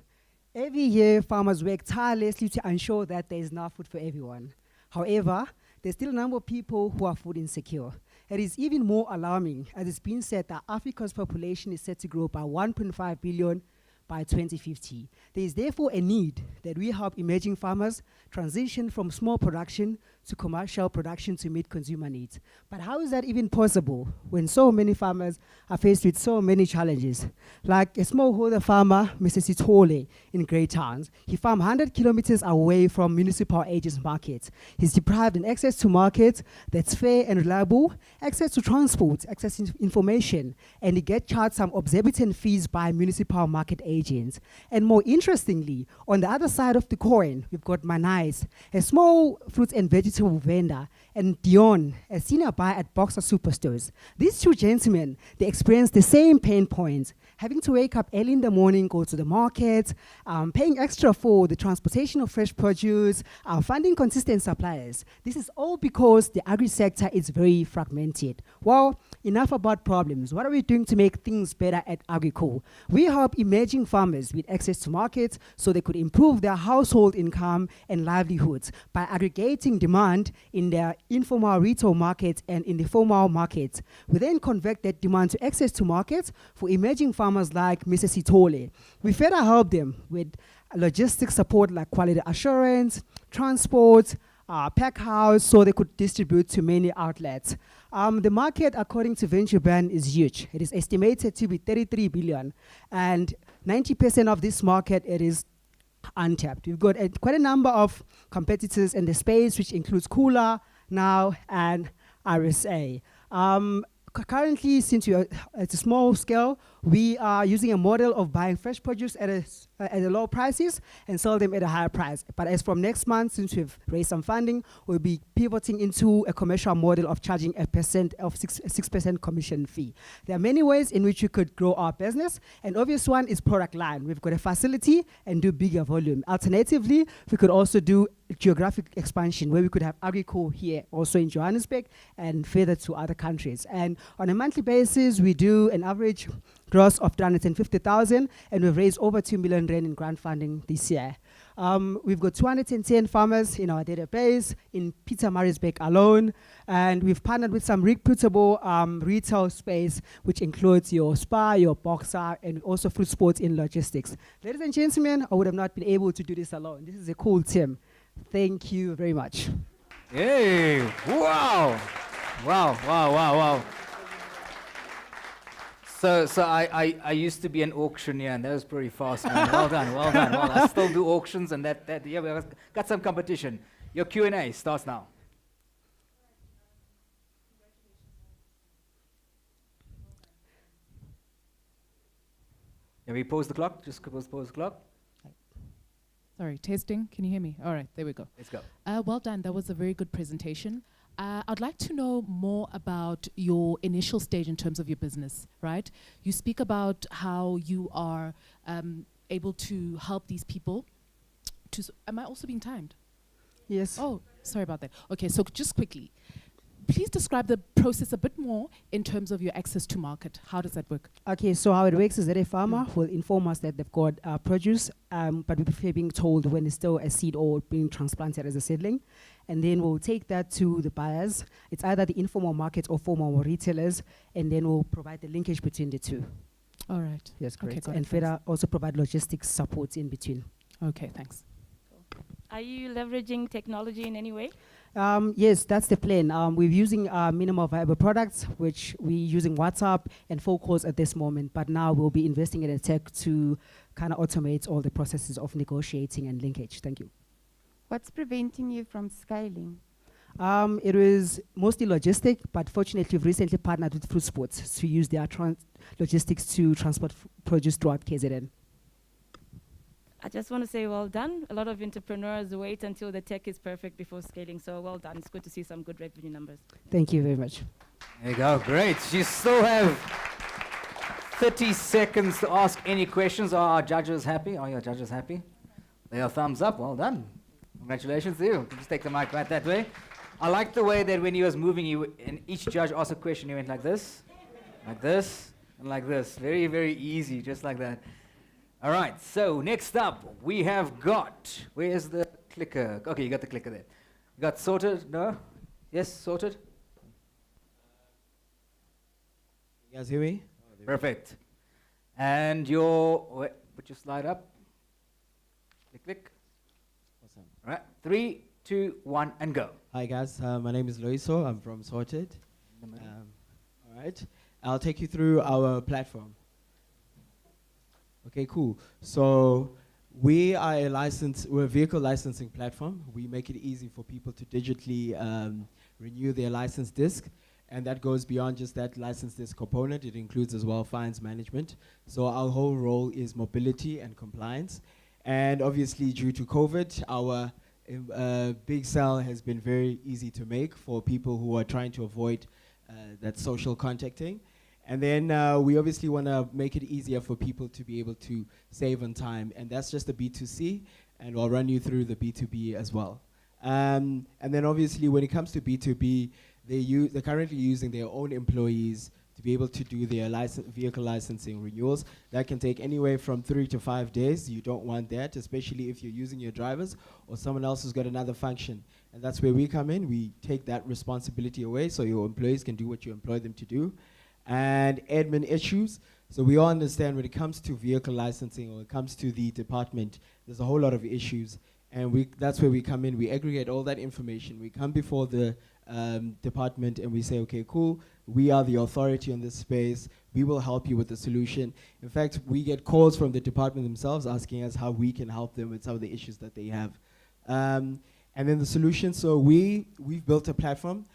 Every year, farmers work tirelessly to ensure that there is enough food for everyone. However, there's still a number of people who are food insecure. It is even more alarming, as it's been said that Africa's population is set to grow by 1.5 billion by 2050. There is therefore a need that we help emerging farmers transition from small production to commercial production to meet consumer needs. But how is that even possible when so many farmers are faced with so many challenges? Like a smallholder farmer, Mr. Sitole in Great Towns, he farms 100 kilometers away from municipal agents' markets. He's deprived in access to markets that's fair and reliable, access to transport, access to information, and he gets charged some exorbitant fees by municipal market agents. And more interestingly, on the other side of the coin, we've got Manais, a small fruits and vegetable vendor, and Dion, a senior buyer at Boxer Superstores. These two gentlemen, they experience the same pain points, having to wake up early in the morning, go to the market, paying extra for the transportation of fresh produce, finding consistent suppliers. This is all because the agri-sector is very fragmented. Well, enough about problems. What are we doing to make things better at AgriCo? We help emerging farmers with access to markets so they could improve their household income and livelihoods by aggregating demand in their informal retail markets and in the formal markets. We then convert that demand to access to markets for emerging farmers like Mr. Sitole. We further help them with logistics support like quality assurance, transport, pack house, so they could distribute to many outlets. The market, according to Venture Bank, is huge. It is estimated to be 33 billion, and 90% of this market, it is untapped. We've got quite a number of competitors in the space, which includes Kula, Now, and RSA. Currently, since we are at a small scale, we are using a model of buying fresh produce at a low prices and sell them at a higher price. But as from next month, since we've raised some funding, we'll be pivoting into a commercial model of charging a 6% commission fee. There are many ways in which we could grow our business. An obvious one is product line. We've got a facility and do bigger volume. Alternatively, we could also do geographic expansion, where we could have AgriCo here, also in Johannesburg, and further to other countries. And on a monthly basis, we do an average gross of 350,000, and we've raised over 2 million rand in grant funding this year. We've got 210 farmers in our database in Pietermaritzburg alone, and we've partnered with some reputable retail space, which includes your Spar, your Boxer, and also Fruit Sports in logistics. Ladies and gentlemen, I would have not been able to do this alone. This is a cool team. Thank you very much. Hey, wow. Wow, wow, wow, wow. So I used to be an auctioneer, and that was pretty fast, man. Well done, well done. Well, I still do auctions, and yeah, we got some competition. Your Q&A starts now. Can we pause the clock? Just pause the clock. Sorry, testing. Can you hear me? All right, there we go. Let's go. Well done. That was a very good presentation. I'd like to know more about your initial stage in terms of your business, right? You speak about how you are able to help these people. Am I also being timed? Yes. Oh, sorry about that. Okay, so just quickly, please describe the process a bit more in terms of your access to market. How does that work? Okay, so how it works is that a farmer will inform us that they've got produce, but we prefer being told when it's still a seed or being transplanted as a seedling. And then we'll take that to the buyers. It's either the informal market or formal retailers, and then we'll provide the linkage between the two. All right. Yes, correct. Okay, And further also provide logistics support in between. Okay, thanks. Are you leveraging technology in any way? Yes, that's the plan. We're using minimal viable products, which we're using WhatsApp and phone calls at this moment, but now we'll be investing in a tech to kind of automate all the processes of negotiating and linkage. Thank you. What's preventing you from scaling? It was mostly logistic, but fortunately we've recently partnered with Fruit Sports to use their logistics to transport produce throughout KZN. I just want to say well done. A lot of entrepreneurs wait until the tech is perfect before scaling, so well done. It's good to see some good revenue numbers. Thank you very much. There you go, great. You still have 30 seconds to ask any questions. Are our judges happy? Are your judges happy? They are thumbs up, well done. Congratulations to you. Just take the mic right that way. I like the way that when he was moving, and each judge asked a question, he went like this, and like this. Very, very easy, just like that. All right, so next up, we have got, where's the clicker? Okay, you got the clicker there. You got sorted, no? Yes, sorted? You guys hear me? Perfect. And put your slide up. Click, click. Awesome. All right, 3, 2, 1, and go. Hi guys, my name is Loiso. I'm from Sorted. All right, I'll take you through our platform. Okay, cool. So we're a vehicle licensing platform. We make it easy for people to digitally renew their license disc. And that goes beyond just that license disc component. It includes as well fines management. So our whole role is mobility and compliance. And obviously due to COVID, our big sell has been very easy to make for people who are trying to avoid that social contacting. And then we obviously want to make it easier for people to be able to save on time. And that's just the B2C, and I'll run you through the B2B as well. And then obviously when it comes to B2B, they're currently using their own employees to be able to do their vehicle licensing renewals. That can take anywhere from 3 to 5 days. You don't want that, especially if you're using your drivers or someone else who's got another function. And that's where we come in. We take that responsibility away so your employees can do what you employ them to do. And admin issues. So we all understand when it comes to vehicle licensing or it comes to the department, there's a whole lot of issues. And that's where we come in. We aggregate all that information. We come before the department and we say, okay, cool, we are the authority on this space. We will help you with the solution. In fact, we get calls from the department themselves asking us how we can help them with some of the issues that they have. And then the solution, so we've built a platform.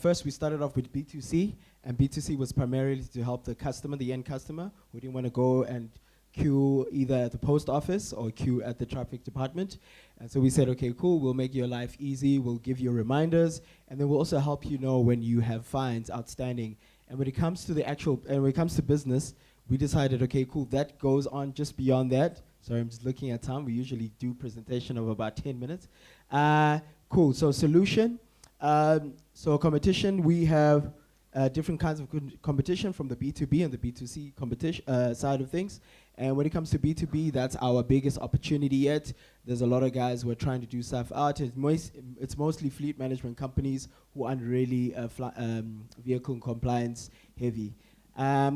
First, we started off with B2C, and B2C was primarily to help the customer, the end customer, who didn't want to go and queue either at the post office or queue at the traffic department. And so we said, okay, cool, we'll make your life easy, we'll give you reminders, and then we'll also help you know when you have fines outstanding. And when it comes to when it comes to business, we decided, okay, cool, that goes on just beyond that. Sorry, I'm just looking at time. We usually do presentation of about 10 minutes. Cool, so solution. So competition, we have different kinds of competition from the B2B and the B2C competition side of things. And when it comes to B2B, that's our biggest opportunity yet. There's a lot of guys who are trying to do stuff out. It's mostly fleet management companies who aren't really vehicle compliance heavy.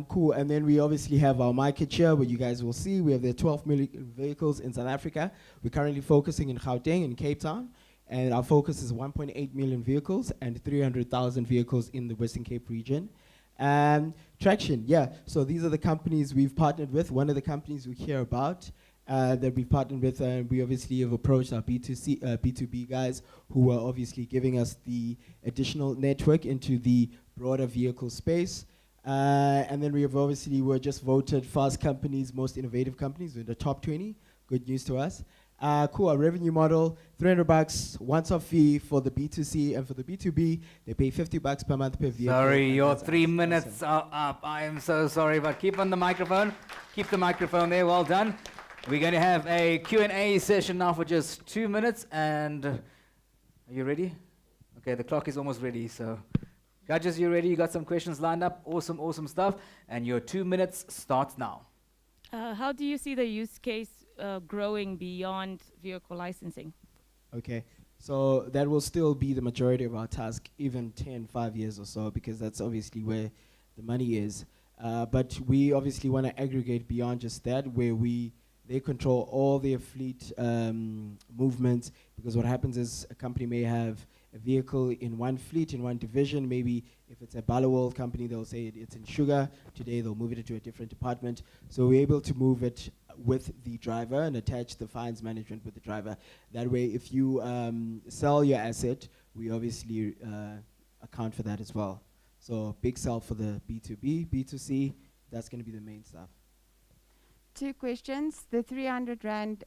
Cool, and then we obviously have our market share, where you guys will see we have the 12 million vehicles in South Africa. We're currently focusing in Gauteng and Cape Town. And our focus is 1.8 million vehicles and 300,000 vehicles in the Western Cape region. Traction, yeah. So these are the companies we've partnered with. One of the companies we hear about that we've partnered with, and we obviously have approached our B2B guys who are obviously giving us the additional network into the broader vehicle space. And then we're just voted Fast Company's most innovative companies in the top 20. Good news to us. Cool, our revenue model, $300 once-off fee for the B2C, and for the B2B, they pay $50 per month per vehicle. Sorry, your 3 minutes are up. I am so sorry, but keep on the microphone. Keep the microphone there, well done. We're going to have a Q&A session now for just 2 minutes, and are you ready? Okay, the clock is almost ready, so judges, you ready? You got some questions lined up? Awesome, awesome stuff, and your 2 minutes starts now. How do you see the use case growing beyond vehicle licensing? Okay, so that will still be the majority of our task, even 5 years or so, because that's obviously where the money is. But we obviously want to aggregate beyond just that, where they control all their fleet movements, because what happens is a company may have a vehicle in one fleet, in one division. Maybe if it's a Ballawald company, they'll say it's in sugar. Today, they'll move it into a different department. So we're able to move it with the driver and attach the fines management with the driver. That way, if you sell your asset, we obviously account for that as well. So big sell for the B2B, B2C, that's going to be the main stuff. 2 questions. The 300 Rand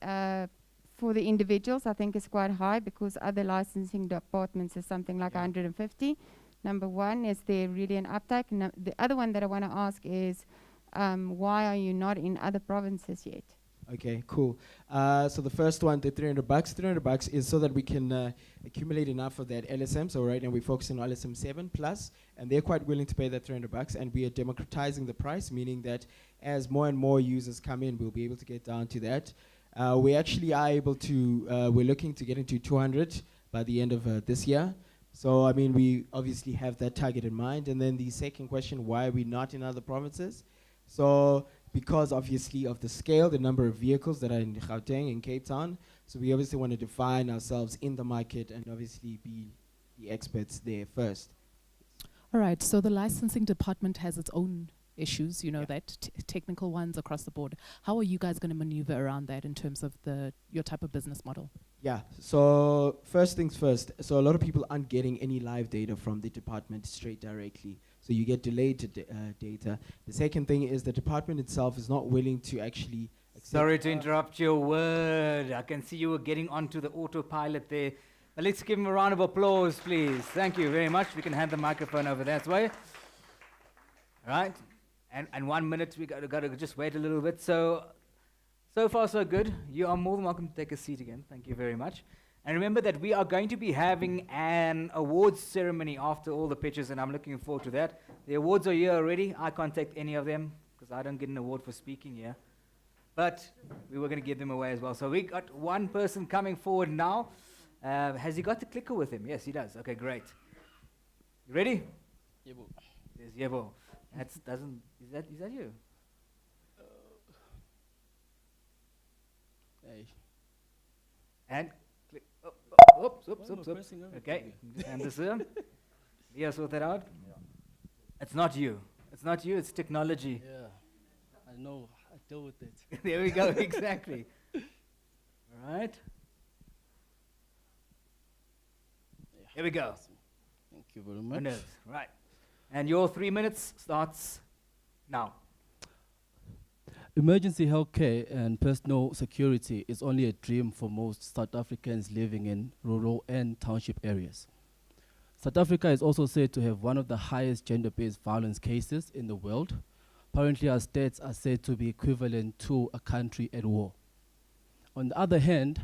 for the individuals, I think is quite high, because other licensing departments is something like 150. Number 1, is there really an uptake? The other one that I want to ask is, why are you not in other provinces yet? Okay, cool. So the first one, the $300. $300 is so that we can accumulate enough of that LSM. So right now we're focusing on LSM 7 plus, and they're quite willing to pay that $300. And we are democratizing the price, meaning that as more and more users come in, we'll be able to get down to that. We actually are able to, we're looking to get into 200 by the end of this year. So, I mean, we obviously have that target in mind. And then the second question, why are we not in other provinces? So, because obviously of the scale, the number of vehicles that are in Gauteng and Cape Town. So we obviously want to define ourselves in the market and obviously be the experts there first. All right, so the licensing department has its own issues, you know, that technical ones across the board. How are you guys going to maneuver around that in terms of your type of business model? Yeah, so first things first. So a lot of people aren't getting any live data from the department straight directly. So you get delayed data. The second thing is the department itself is not willing to actually accept. Sorry to interrupt your word. I can see you were getting onto the autopilot there. But let's give him a round of applause, please. Thank you very much. We can hand the microphone over that way. All right. And 1 minute, we got to just wait a little bit. So far, so good. You are more than welcome to take a seat again. Thank you very much. And remember that we are going to be having an awards ceremony after all the pitches, and I'm looking forward to that. The awards are here already. I can't take any of them because I don't get an award for speaking here. But we were going to give them away as well. So we got one person coming forward now. Has he got the clicker with him? Yes, he does. Okay, great. You ready? Yebo. There's Yebo. Is that you? Hey. And click. Oops. Okay, and this Leah, sort that out. Yeah. It's not you. It's technology. Yeah, I know. I deal with it. There we go. Exactly. All right. Yeah. Here we go. Awesome. Thank you very much. Right. And your 3 minutes starts now. Emergency healthcare and personal security is only a dream for most South Africans living in rural and township areas. South Africa is also said to have one of the highest gender-based violence cases in the world. Apparently, our stats are said to be equivalent to a country at war. On the other hand,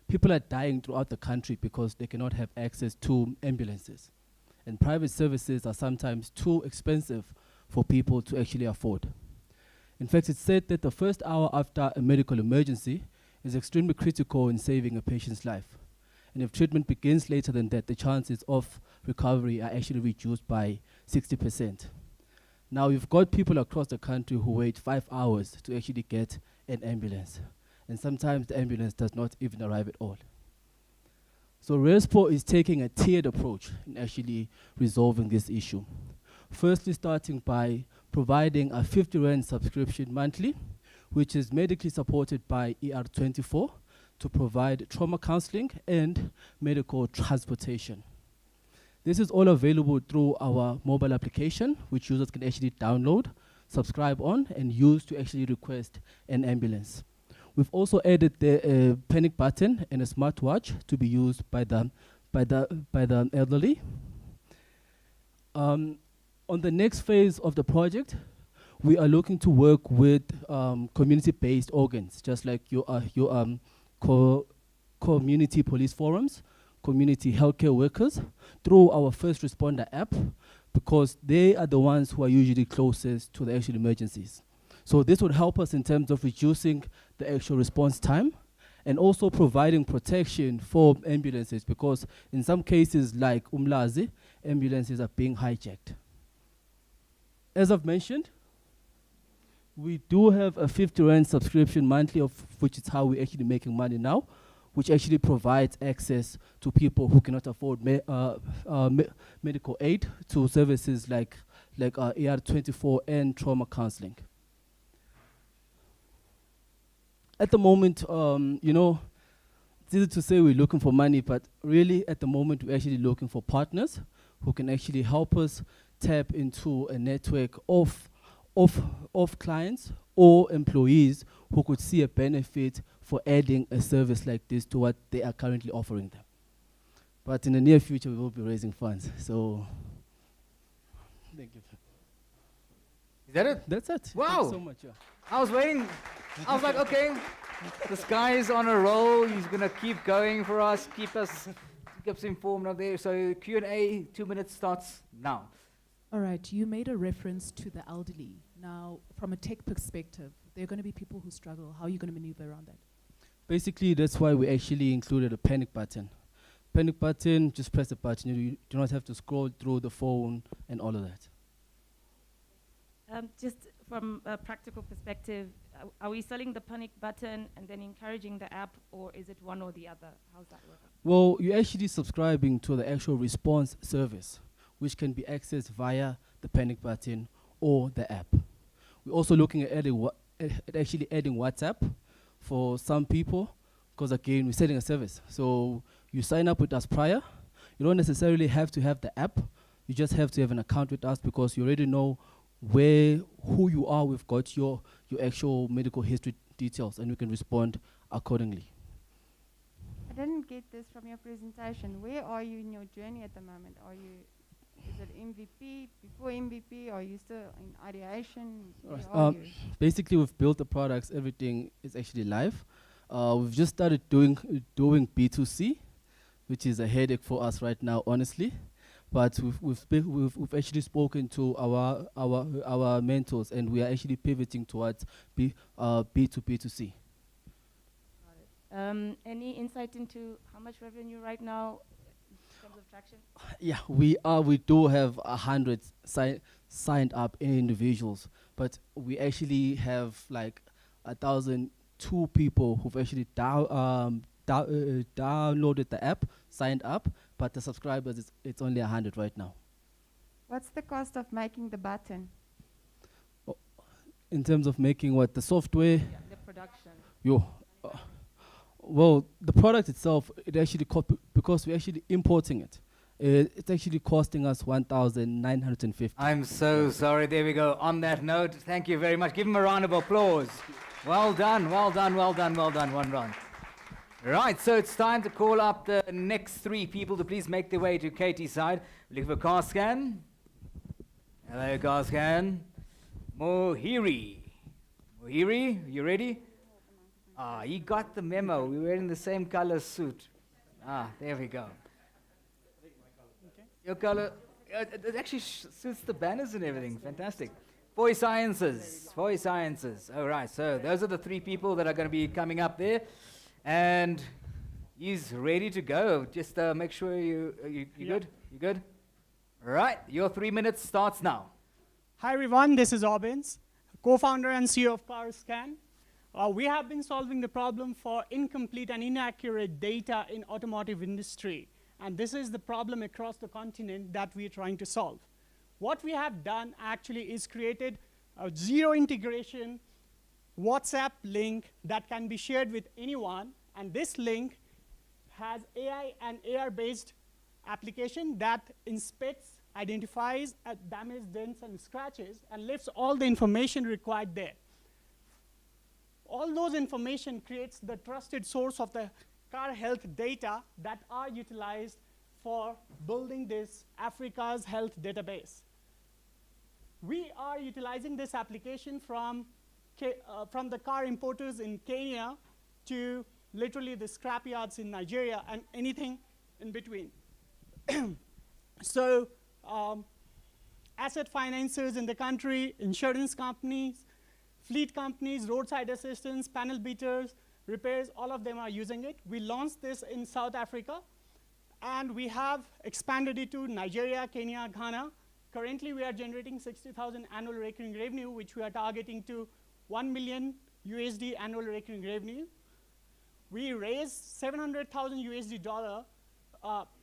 people are dying throughout the country because they cannot have access to ambulances. And private services are sometimes too expensive for people to actually afford. In fact, it's said that the first hour after a medical emergency is extremely critical in saving a patient's life. And if treatment begins later than that, the chances of recovery are actually reduced by 60%. Now, we've got people across the country who wait 5 hours to actually get an ambulance. And sometimes the ambulance does not even arrive at all. So RESPO is taking a tiered approach in actually resolving this issue. Firstly, starting by providing a 50 Rand subscription monthly, which is medically supported by ER24 to provide trauma counseling and medical transportation. This is all available through our mobile application, which users can actually download, subscribe on, and use to actually request an ambulance. We've also added the panic button and a smartwatch to be used by the elderly. On the next phase of the project, we are looking to work with community-based organs, just like your community police forums, community healthcare workers, through our first responder app, because they are the ones who are usually closest to the actual emergencies. So this would help us in terms of reducing the actual response time and also providing protection for ambulances, because in some cases like Umlazi, ambulances are being hijacked. As I've mentioned, we do have a 50 Rand subscription monthly, of which is how we're actually making money now, which actually provides access to people who cannot afford medical aid to services like ER24 and trauma counseling. At the moment, it's easy to say we're looking for money, but really at the moment we're actually looking for partners who can actually help us tap into a network of clients or employees who could see a benefit for adding a service like this to what they are currently offering them. But in the near future, we will be raising funds. So, thank you. Is that it? That's it. Wow. Thank you so much. Yeah. I was waiting. I was like, okay, this guy is on a roll. He's going to keep going for us, keep us informed out there. So Q&A, 2 minutes starts now. All right, you made a reference to the elderly. Now, from a tech perspective, there are going to be people who struggle. How are you going to maneuver around that? Basically, that's why we actually included a panic button. Panic button, just press the button. You do not have to scroll through the phone and all of that. Just from a practical perspective, are we selling the panic button and then encouraging the app, or is it one or the other? How's that work? Well, you're actually subscribing to the actual response service, which can be accessed via the panic button or the app. We're also looking at actually adding WhatsApp for some people, because again, we're selling a service. So you sign up with us prior. You don't necessarily have to have the app. You just have to have an account with us, because you already know who you are. We've got your actual medical history details, and we can respond accordingly. I didn't get this from your presentation. Where are you in your journey at the moment? Is it MVP, before MVP? Are you still in ideation? Where are you? Basically, we've built the products. Everything is actually live. We've just started doing B2C, which is a headache for us right now, honestly. But we've actually spoken to our mentors, and we are actually pivoting towards B2B2C. Any insight into how much revenue right now in terms of traction? Yeah, we do have 100 signed up individuals, but we actually have like 1,002 people who've actually downloaded the app, signed up, but the subscribers, it's only 100 right now. What's the cost of making the button? In terms of making what? The software? Yeah, the production. Well, the product itself, it actually because we're actually importing it. It's actually costing us 1,950. I'm so sorry. There we go. On that note, thank you very much. Give him a round of applause. Well done, well done, well done, well done. One round. Right, so it's time to call up the next three people to please make their way to Katie's side. We're looking for Carscan. Hello, Carscan. Mohiri. Mohiri, you ready? Ah, he got the memo. We're wearing the same color suit. Ah, there we go. Your color, it actually suits the banners and everything. Fantastic. Voice Sciences. Voice Sciences. All right, so those are the three people that are going to be coming up there. And he's ready to go. Just make sure you good? You good? All right, your 3 minutes starts now. Hi everyone, this is Obbins, co-founder and CEO of CarScan. We have been solving the problem for incomplete and inaccurate data in automotive industry. And this is the problem across the continent that we're trying to solve. What we have done actually is created a zero integration WhatsApp link that can be shared with anyone, and this link has AI and AR-based application that inspects, identifies damage, dents, and scratches, and lifts all the information required there. All those information creates the trusted source of the car health data that are utilized for building this Africa's health database. We are utilizing this application from the car importers in Kenya to literally the scrap yards in Nigeria and anything in between. So asset financiers in the country, insurance companies, fleet companies, roadside assistants, panel beaters, repairs, all of them are using it. We launched this in South Africa, and we have expanded it to Nigeria, Kenya, Ghana. Currently, we are generating 60,000 annual recurring revenue, which we are targeting to $1 million USD annual recurring revenue. We raised $700,000 USD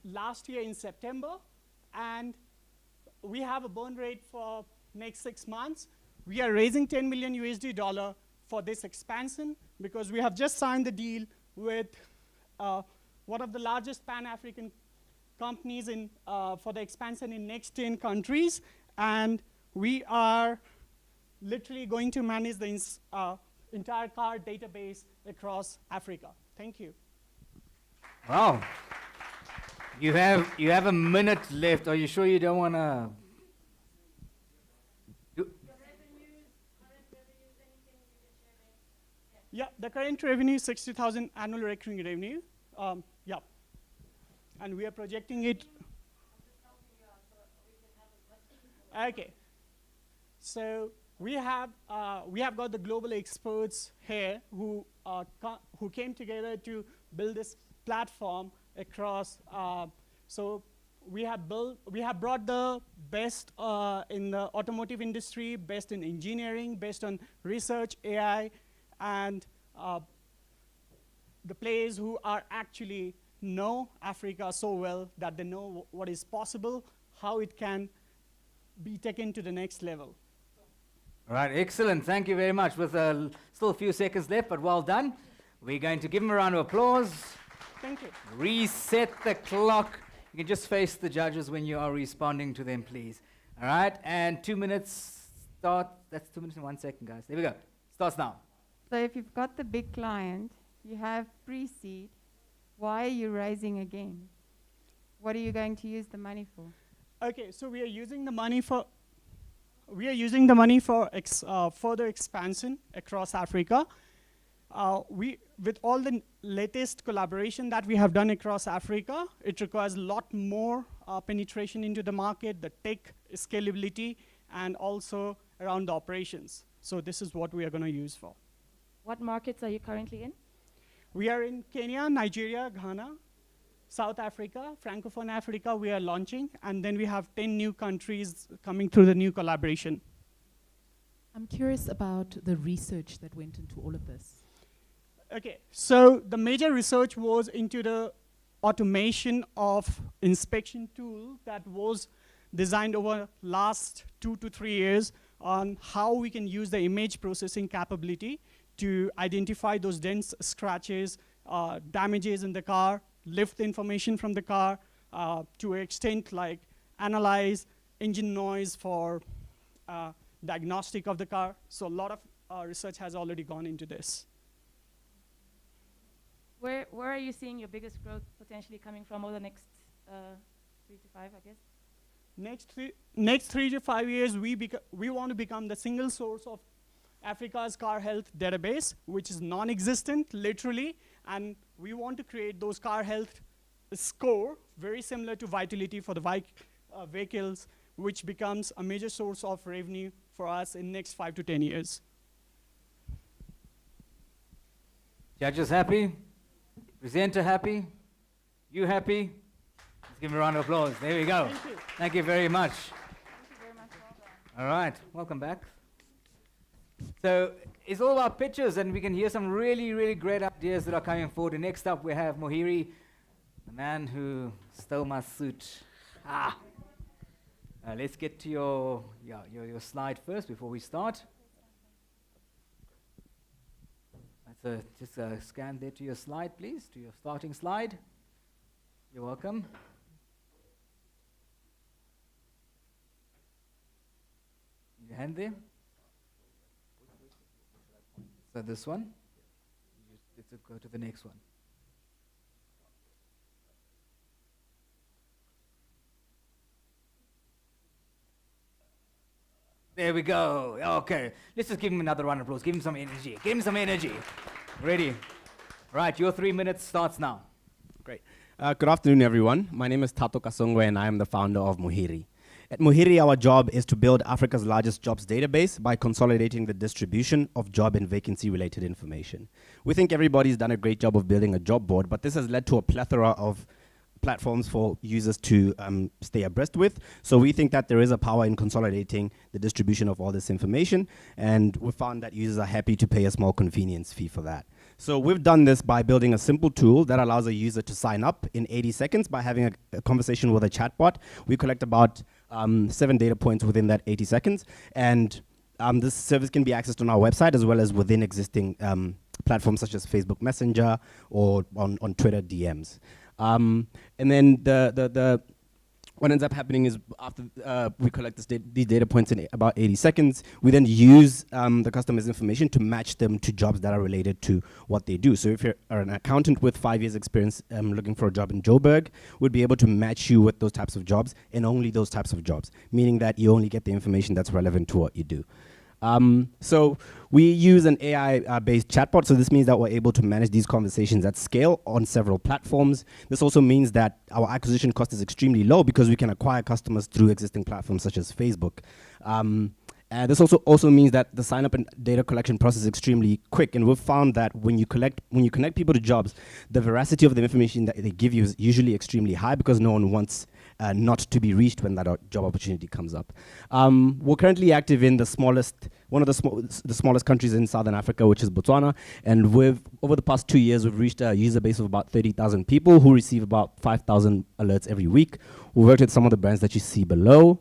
last year in September, and we have a burn rate for next 6 months. We are raising $10 million USD for this expansion because we have just signed the deal with one of the largest Pan-African companies for the expansion in next 10 countries, and we are literally going to manage the entire car database across Africa. Thank you. Wow. You have a minute left. Are you sure you don't want to? the current revenue is 60,000 annual recurring revenue. Yeah. And we are projecting it. Okay. So we have got the global experts here who came together to build this platform across. So we have brought the best in the automotive industry, best in engineering, based on research, AI, and the players who are actually know Africa so well that they know what is possible, how it can be taken to the next level. All right, excellent. Thank you very much. With still a few seconds left, but well done. We're going to give him a round of applause. Thank you. Reset the clock. You can just face the judges when you are responding to them, please. All right, and 2 minutes start. That's 2 minutes and 1 second, guys. There we go. Starts now. So if you've got the big client, you have pre-seed, why are you raising again? What are you going to use the money for? Okay, so we are using the money for further expansion across Africa. With all the latest collaboration that we have done across Africa, it requires a lot more penetration into the market, the tech scalability, and also around the operations. So this is what we are going to use for. What markets are you currently in? We are in Kenya, Nigeria, Ghana, South Africa, Francophone Africa we are launching, and then we have 10 new countries coming through the new collaboration. I'm curious about the research that went into all of this. Okay, so the major research was into the automation of inspection tool that was designed over last 2 to 3 years on how we can use the image processing capability to identify those dents, scratches, damages in the car, lift the information from the car to an extent like analyze engine noise for diagnostic of the car. So a lot of research has already gone into this. Where are you seeing your biggest growth potentially coming from over the next 3 to 5, I guess? Next 3 to 5 years, we want to become the single source of Africa's car health database, which is non-existent, literally, and we want to create those car health score, very similar to Vitality for the vehicles, which becomes a major source of revenue for us in next 5 to 10 years. Judges happy? Presenter happy? You happy? Let's give him a round of applause. There we go. Thank you. Thank you very much. Thank you very much. Well done. All right, welcome back. So it's all about pictures, and we can hear some really, really great ideas that are coming forward. And next up, we have Mohiri, the man who stole my suit. Let's get to your slide first before we start. Just scan there to your slide, please, to your starting slide. You're welcome. Your hand there. So this one. Let's go to the next one. There we go. Okay. Let's just give him another round of applause. Give him some energy. Give him some energy. Ready. Right, your 3 minutes starts now. Great. Good afternoon, everyone. My name is Tato Kasongwe, and I am the founder of Mohiri. At Mohiri, our job is to build Africa's largest jobs database by consolidating the distribution of job and vacancy-related information. We think everybody's done a great job of building a job board, but this has led to a plethora of platforms for users to stay abreast with. So we think that there is a power in consolidating the distribution of all this information, and we found that users are happy to pay a small convenience fee for that. So we've done this by building a simple tool that allows a user to sign up in 80 seconds by having a conversation with a chatbot. We collect about 7 data points within that 80 seconds, and this service can be accessed on our website as well as within existing platforms such as Facebook Messenger or on Twitter DMs. And then what ends up happening is after we collect these data points in about 80 seconds, we then use the customer's information to match them to jobs that are related to what they do. So if you're an accountant with 5 years experience looking for a job in Joburg, we'd be able to match you with those types of jobs and only those types of jobs, meaning that you only get the information that's relevant to what you do. So we use an AI-based chatbot, so this means that we're able to manage these conversations at scale on several platforms. This also means that our acquisition cost is extremely low because we can acquire customers through existing platforms such as Facebook. This also means that the sign-up and data collection process is extremely quick, and we've found that when you connect people to jobs, the veracity of the information that they give you is usually extremely high because no one wants not to be reached when that job opportunity comes up. We're currently active in one of the smallest countries in Southern Africa, which is Botswana, and over the past 2 years, we've reached a user base of about 30,000 people who receive about 5,000 alerts every week. We've worked with some of the brands that you see below.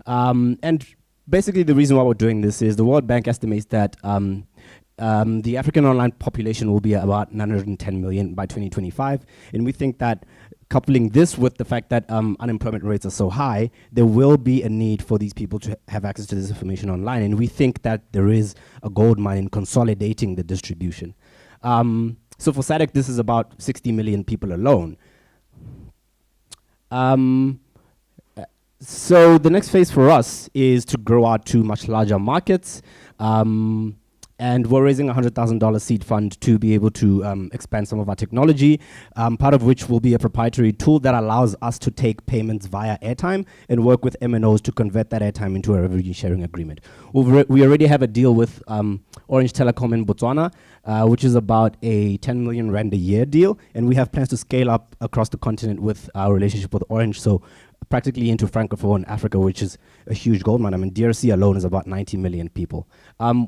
And basically, the reason why we're doing this is the World Bank estimates that the African online population will be about 910 million by 2025. And we think that coupling this with the fact that unemployment rates are so high, there will be a need for these people to have access to this information online. And we think that there is a gold mine in consolidating the distribution. So for SADC, this is about 60 million people alone. So the next phase for us is to grow out to much larger markets. And we're raising a $100,000 seed fund to be able to expand some of our technology, part of which will be a proprietary tool that allows us to take payments via airtime and work with MNOs to convert that airtime into a revenue sharing agreement. We already have a deal with Orange Telecom in Botswana, which is about a 10 million rand a year deal, and we have plans to scale up across the continent with our relationship with Orange, so practically into Francophone Africa, which is a huge gold mine. I mean, DRC alone is about 90 million people.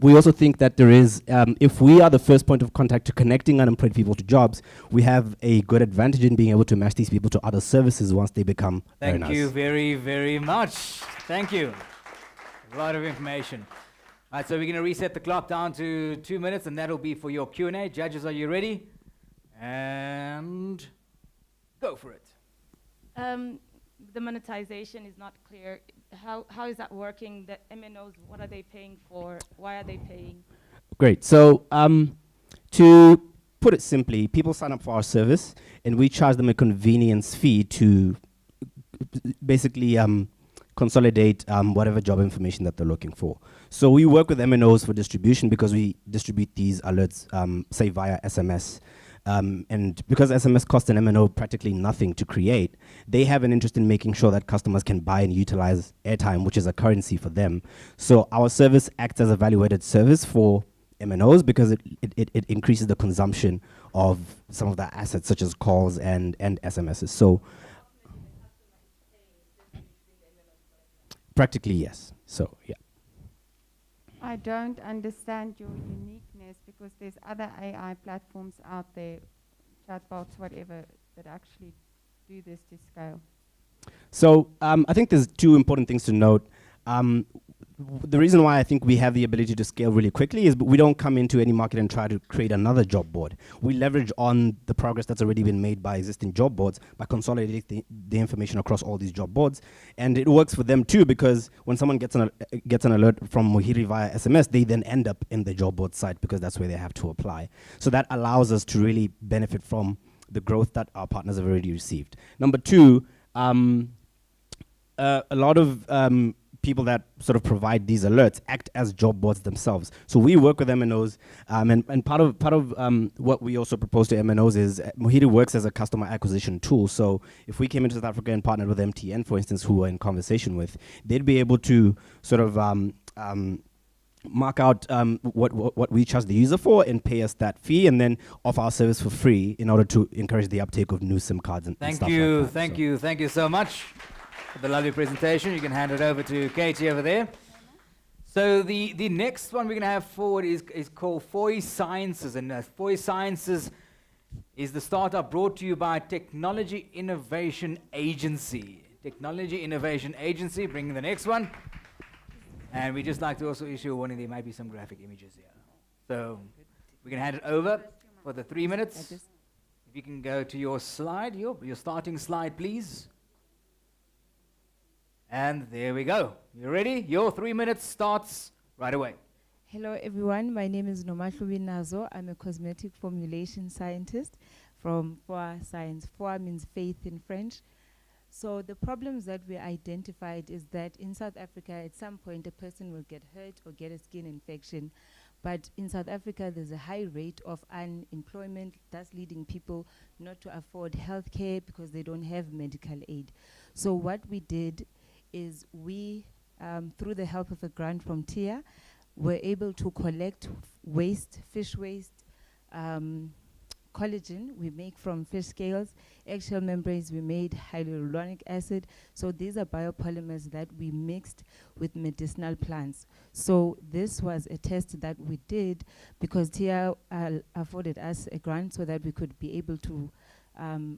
We also think that there is, if we are the first point of contact to connecting unemployed people to jobs, we have a good advantage in being able to match these people to other services once they become Thank earners. you very, very much. Thank you. A lot of information. All right, so we're going to reset the clock down to 2 minutes, and that'll be for your Q&A. Judges, are you ready? And go for it. The monetization is not clear. How is that working? The MNOs, what are they paying for? Why are they paying? Great. So to put it simply, people sign up for our service, and we charge them a convenience fee to basically consolidate whatever job information that they're looking for. So we work with MNOs for distribution because we distribute these alerts, say, via SMS. And because SMS costs an MNO practically nothing to create, they have an interest in making sure that customers can buy and utilize airtime, which is a currency for them. So our service acts as a value-added service for MNOs because it increases the consumption of some of the assets, such as calls and SMSs. So practically, yes. So, yeah. I don't understand your uniqueness because there's other AI platforms out there, chatbots, whatever, that actually do this to scale. So I think there's two important things to note. The reason why I think we have the ability to scale really quickly is we don't come into any market and try to create another job board. We leverage on the progress that's already been made by existing job boards by consolidating the information across all these job boards. And it works for them too, because when someone gets an alert from Mohiri via SMS, they then end up in the job board site because that's where they have to apply. So that allows us to really benefit from the growth that our partners have already received. Number two, a lot of people that sort of provide these alerts act as job boards themselves. So we work with MNOs, and part of what we also propose to MNOs is Mohiri works as a customer acquisition tool. So if we came into South Africa and partnered with MTN, for instance, who we're in conversation with, they'd be able to sort of mark out what we charge the user for and pay us that fee, and then offer our service for free in order to encourage the uptake of new SIM cards and stuff like that. Thank you so much for the lovely presentation. You can hand it over to Katie over there. So the next one we're going to have forward is called FOI Sciences, and FOI Sciences is the startup brought to you by Technology Innovation Agency. Technology Innovation Agency, bringing the next one. And we just like to also issue a warning, there might be some graphic images here. So we can hand it over for the 3 minutes. If you can go to your slide, your starting slide, please. And there we go. You ready? Your 3 minutes starts right away. Hello, everyone. My name is Nomatlubi Nazo. I'm a cosmetic formulation scientist from FOI Science. FOI means faith in French. So the problems that we identified is that in South Africa, at some point, a person will get hurt or get a skin infection. But in South Africa, there's a high rate of unemployment, thus leading people not to afford healthcare because they don't have medical aid. So what we did is we, through the help of a grant from TIA, were able to collect waste, fish waste, collagen we make from fish scales, eggshell membranes we made, hyaluronic acid. So these are biopolymers that we mixed with medicinal plants. So this was a test that we did because TIA afforded us a grant so that we could be able to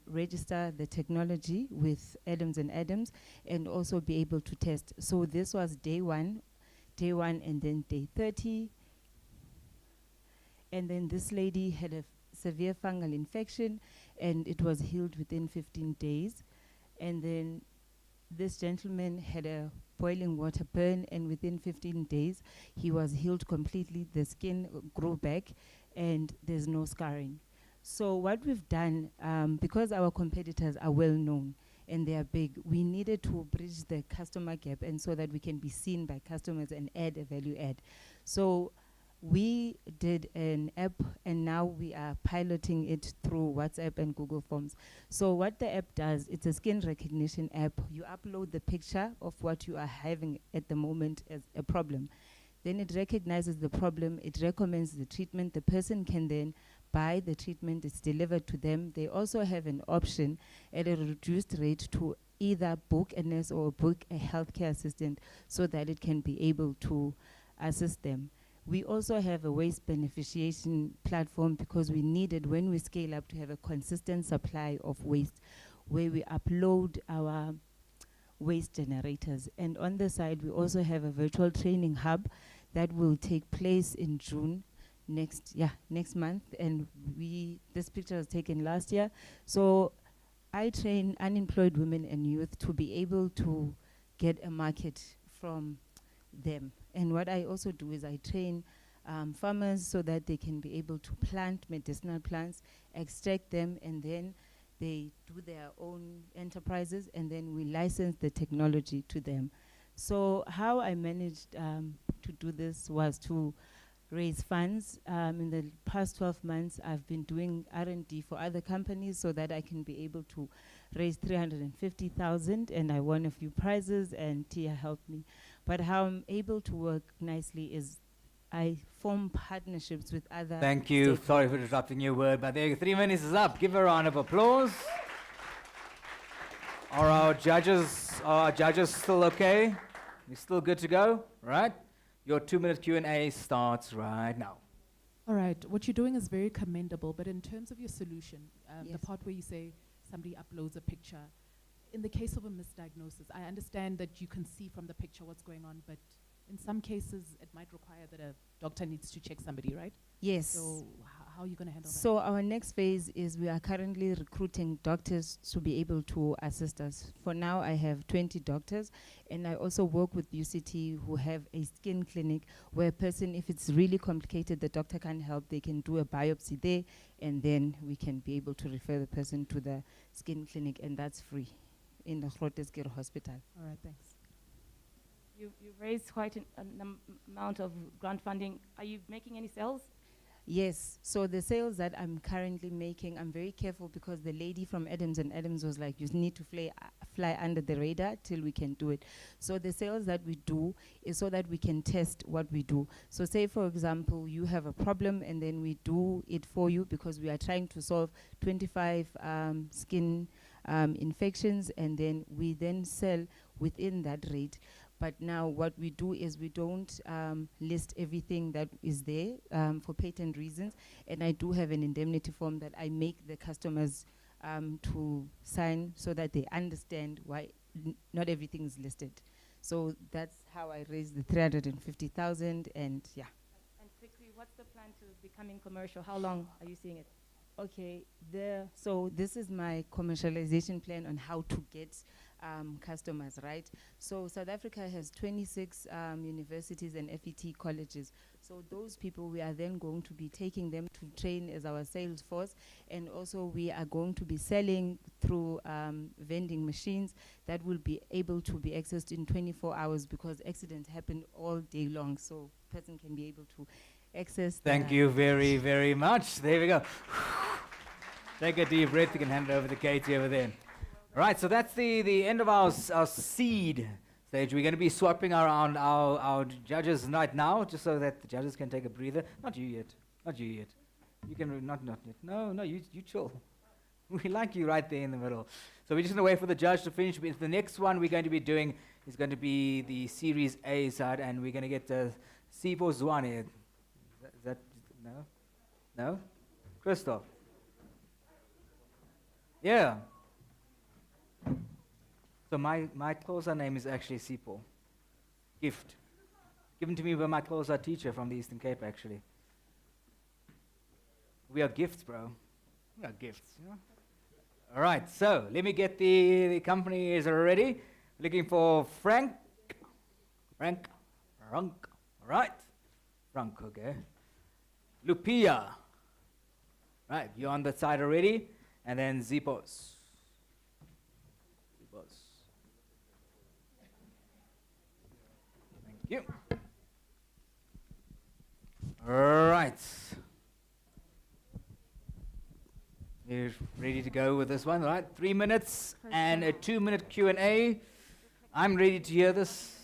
register the technology with Adams and Adams and also be able to test. So this was day one and then day 30. And then this lady had a severe fungal infection and it was healed within 15 days. And then this gentleman had a boiling water burn and within 15 days he was healed completely. The skin grew back and there's no scarring. So what we've done, because our competitors are well known and they are big, we needed to bridge the customer gap and so that we can be seen by customers and add a value add. So we did an app and now we are piloting it through WhatsApp and Google Forms. So what the app does, it's a skin recognition app. You upload the picture of what you are having at the moment as a problem. Then it recognizes the problem, it recommends the treatment. The person can then buy the treatment, it's delivered to them. They also have an option at a reduced rate to either book a nurse or book a healthcare assistant so that it can be able to assist them. We also have a waste beneficiation platform because we needed, when we scale up, to have a consistent supply of waste where we upload our waste generators. And on the side, we also have a virtual training hub that will take place in June next month. And this picture was taken last year. So I train unemployed women and youth to be able to get a market from them. And what I also do is I train farmers so that they can be able to plant medicinal plants, extract them, and then they do their own enterprises, and then we license the technology to them. So how I managed to do this was to raise funds. In the past 12 months, I've been doing R&D for other companies so that I can be able to raise 350,000, and I won a few prizes, and Tia helped me. But how I'm able to work nicely is I form partnerships with other... Thank you. Sorry for interrupting your word, but there, 3 minutes is up. Give a round of applause. Are our judges still okay? You're still good to go, right? Your 2-minute Q&A starts right now. All right, what you're doing is very commendable, but in terms of your solution, Yes. the part where you say somebody uploads a picture, in the case of a misdiagnosis, I understand that you can see from the picture what's going on, but in some cases, it might require that a doctor needs to check somebody, right? Yes. So how are you going to handle that? So our next phase is we are currently recruiting doctors to be able to assist us. For now, I have 20 doctors, and I also work with UCT who have a skin clinic where a person, if it's really complicated, the doctor can't help, they can do a biopsy there, and then we can be able to refer the person to the skin clinic, and that's free in the Grooteskier Hospital. All right, thanks. You've raised quite an amount of grant funding. Are you making any sales? Yes, so the sales that I'm currently making, I'm very careful because the lady from Adams and Adams was like, you need to fly under the radar till we can do it. So the sales that we do is so that we can test what we do. So say, for example, you have a problem and then we do it for you because we are trying to solve 25 skin infections, and then we then sell within that rate. But now what we do is we don't list everything that is there for patent reasons. And I do have an indemnity form that I make the customers to sign so that they understand why not everything is listed. So that's how I raised the 350,000, and yeah. And quickly, what's the plan to becoming commercial? How long are you seeing it? Okay, so this is my commercialization plan on how to get customers, right? So South Africa has 26 universities and FET colleges. So those people, we are then going to be taking them to train as our sales force, and also we are going to be selling through vending machines that will be able to be accessed in 24 hours, because accidents happen all day long, so person can be able to access. Thank you very, very much. There we go. Take a deep breath. You can hand it over to Katie over there. All right, so that's the end of our seed stage. We're going to be swapping around our judges right now, just so that the judges can take a breather. Not you yet. Not you yet. You can not yet. No, you chill. We like you right there in the middle. So we're just going to wait for the judge to finish. The next one we're going to be doing is going to be the Series A side, and we're going to get Sipho Zwane. Is that no? No? Christoph? Yeah. So my Xhosa name is actually Sipho. Gift. Given to me by my Xhosa teacher from the Eastern Cape, actually. We are gifts, bro. We are gifts, you know? All right, so let me get the company is ready. Looking for Frank. All right. Frank, okay. Lupia. Right, you're on that side already. And then Zipos. Thank you. All right. You're ready to go with this one, all right? 3 minutes and a 2-minute Q&A. I'm ready to hear this.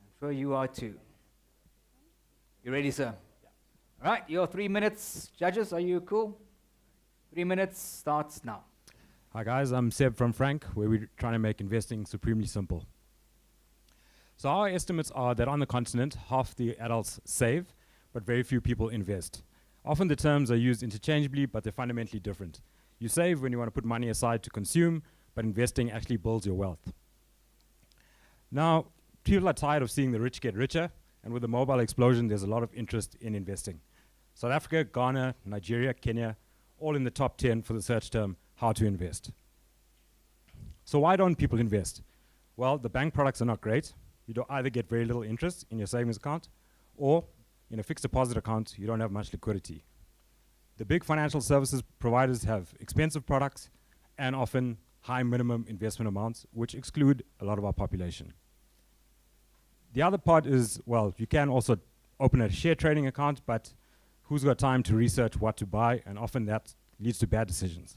I'm sure you are too. You ready, sir? Yeah. All right, your 3 minutes. Judges, are you cool? 3 minutes starts now. Hi guys, I'm Seb from Frank, where we're trying to make investing supremely simple. So our estimates are that on the continent, half the adults save, but very few people invest. Often the terms are used interchangeably, but they're fundamentally different. You save when you want to put money aside to consume, but investing actually builds your wealth. Now, people are tired of seeing the rich get richer, and with the mobile explosion, there's a lot of interest in investing. South Africa, Ghana, Nigeria, Kenya, all in the top 10 for the search term, how to invest. So why don't people invest? Well, the bank products are not great. You don't either get very little interest in your savings account, or in a fixed deposit account, you don't have much liquidity. The big financial services providers have expensive products and often high minimum investment amounts, which exclude a lot of our population. The other part is, well, you can also open a share trading account, but who's got time to research what to buy, and often that leads to bad decisions.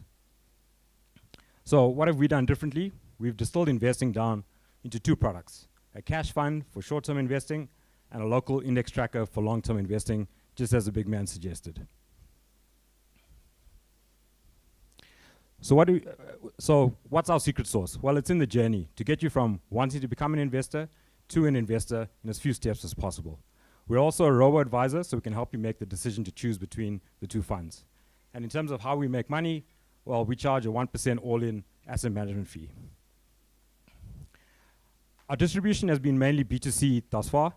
So what have we done differently? We've distilled investing down into 2 products, a cash fund for short-term investing and a local index tracker for long-term investing, just as the big man suggested. So what's our secret sauce? Well, it's in the journey to get you from wanting to become an investor to an investor in as few steps as possible. We're also a robo-advisor, so we can help you make the decision to choose between the 2 funds. And in terms of how we make money, well, we charge a 1% all-in asset management fee. Our distribution has been mainly B2C thus far.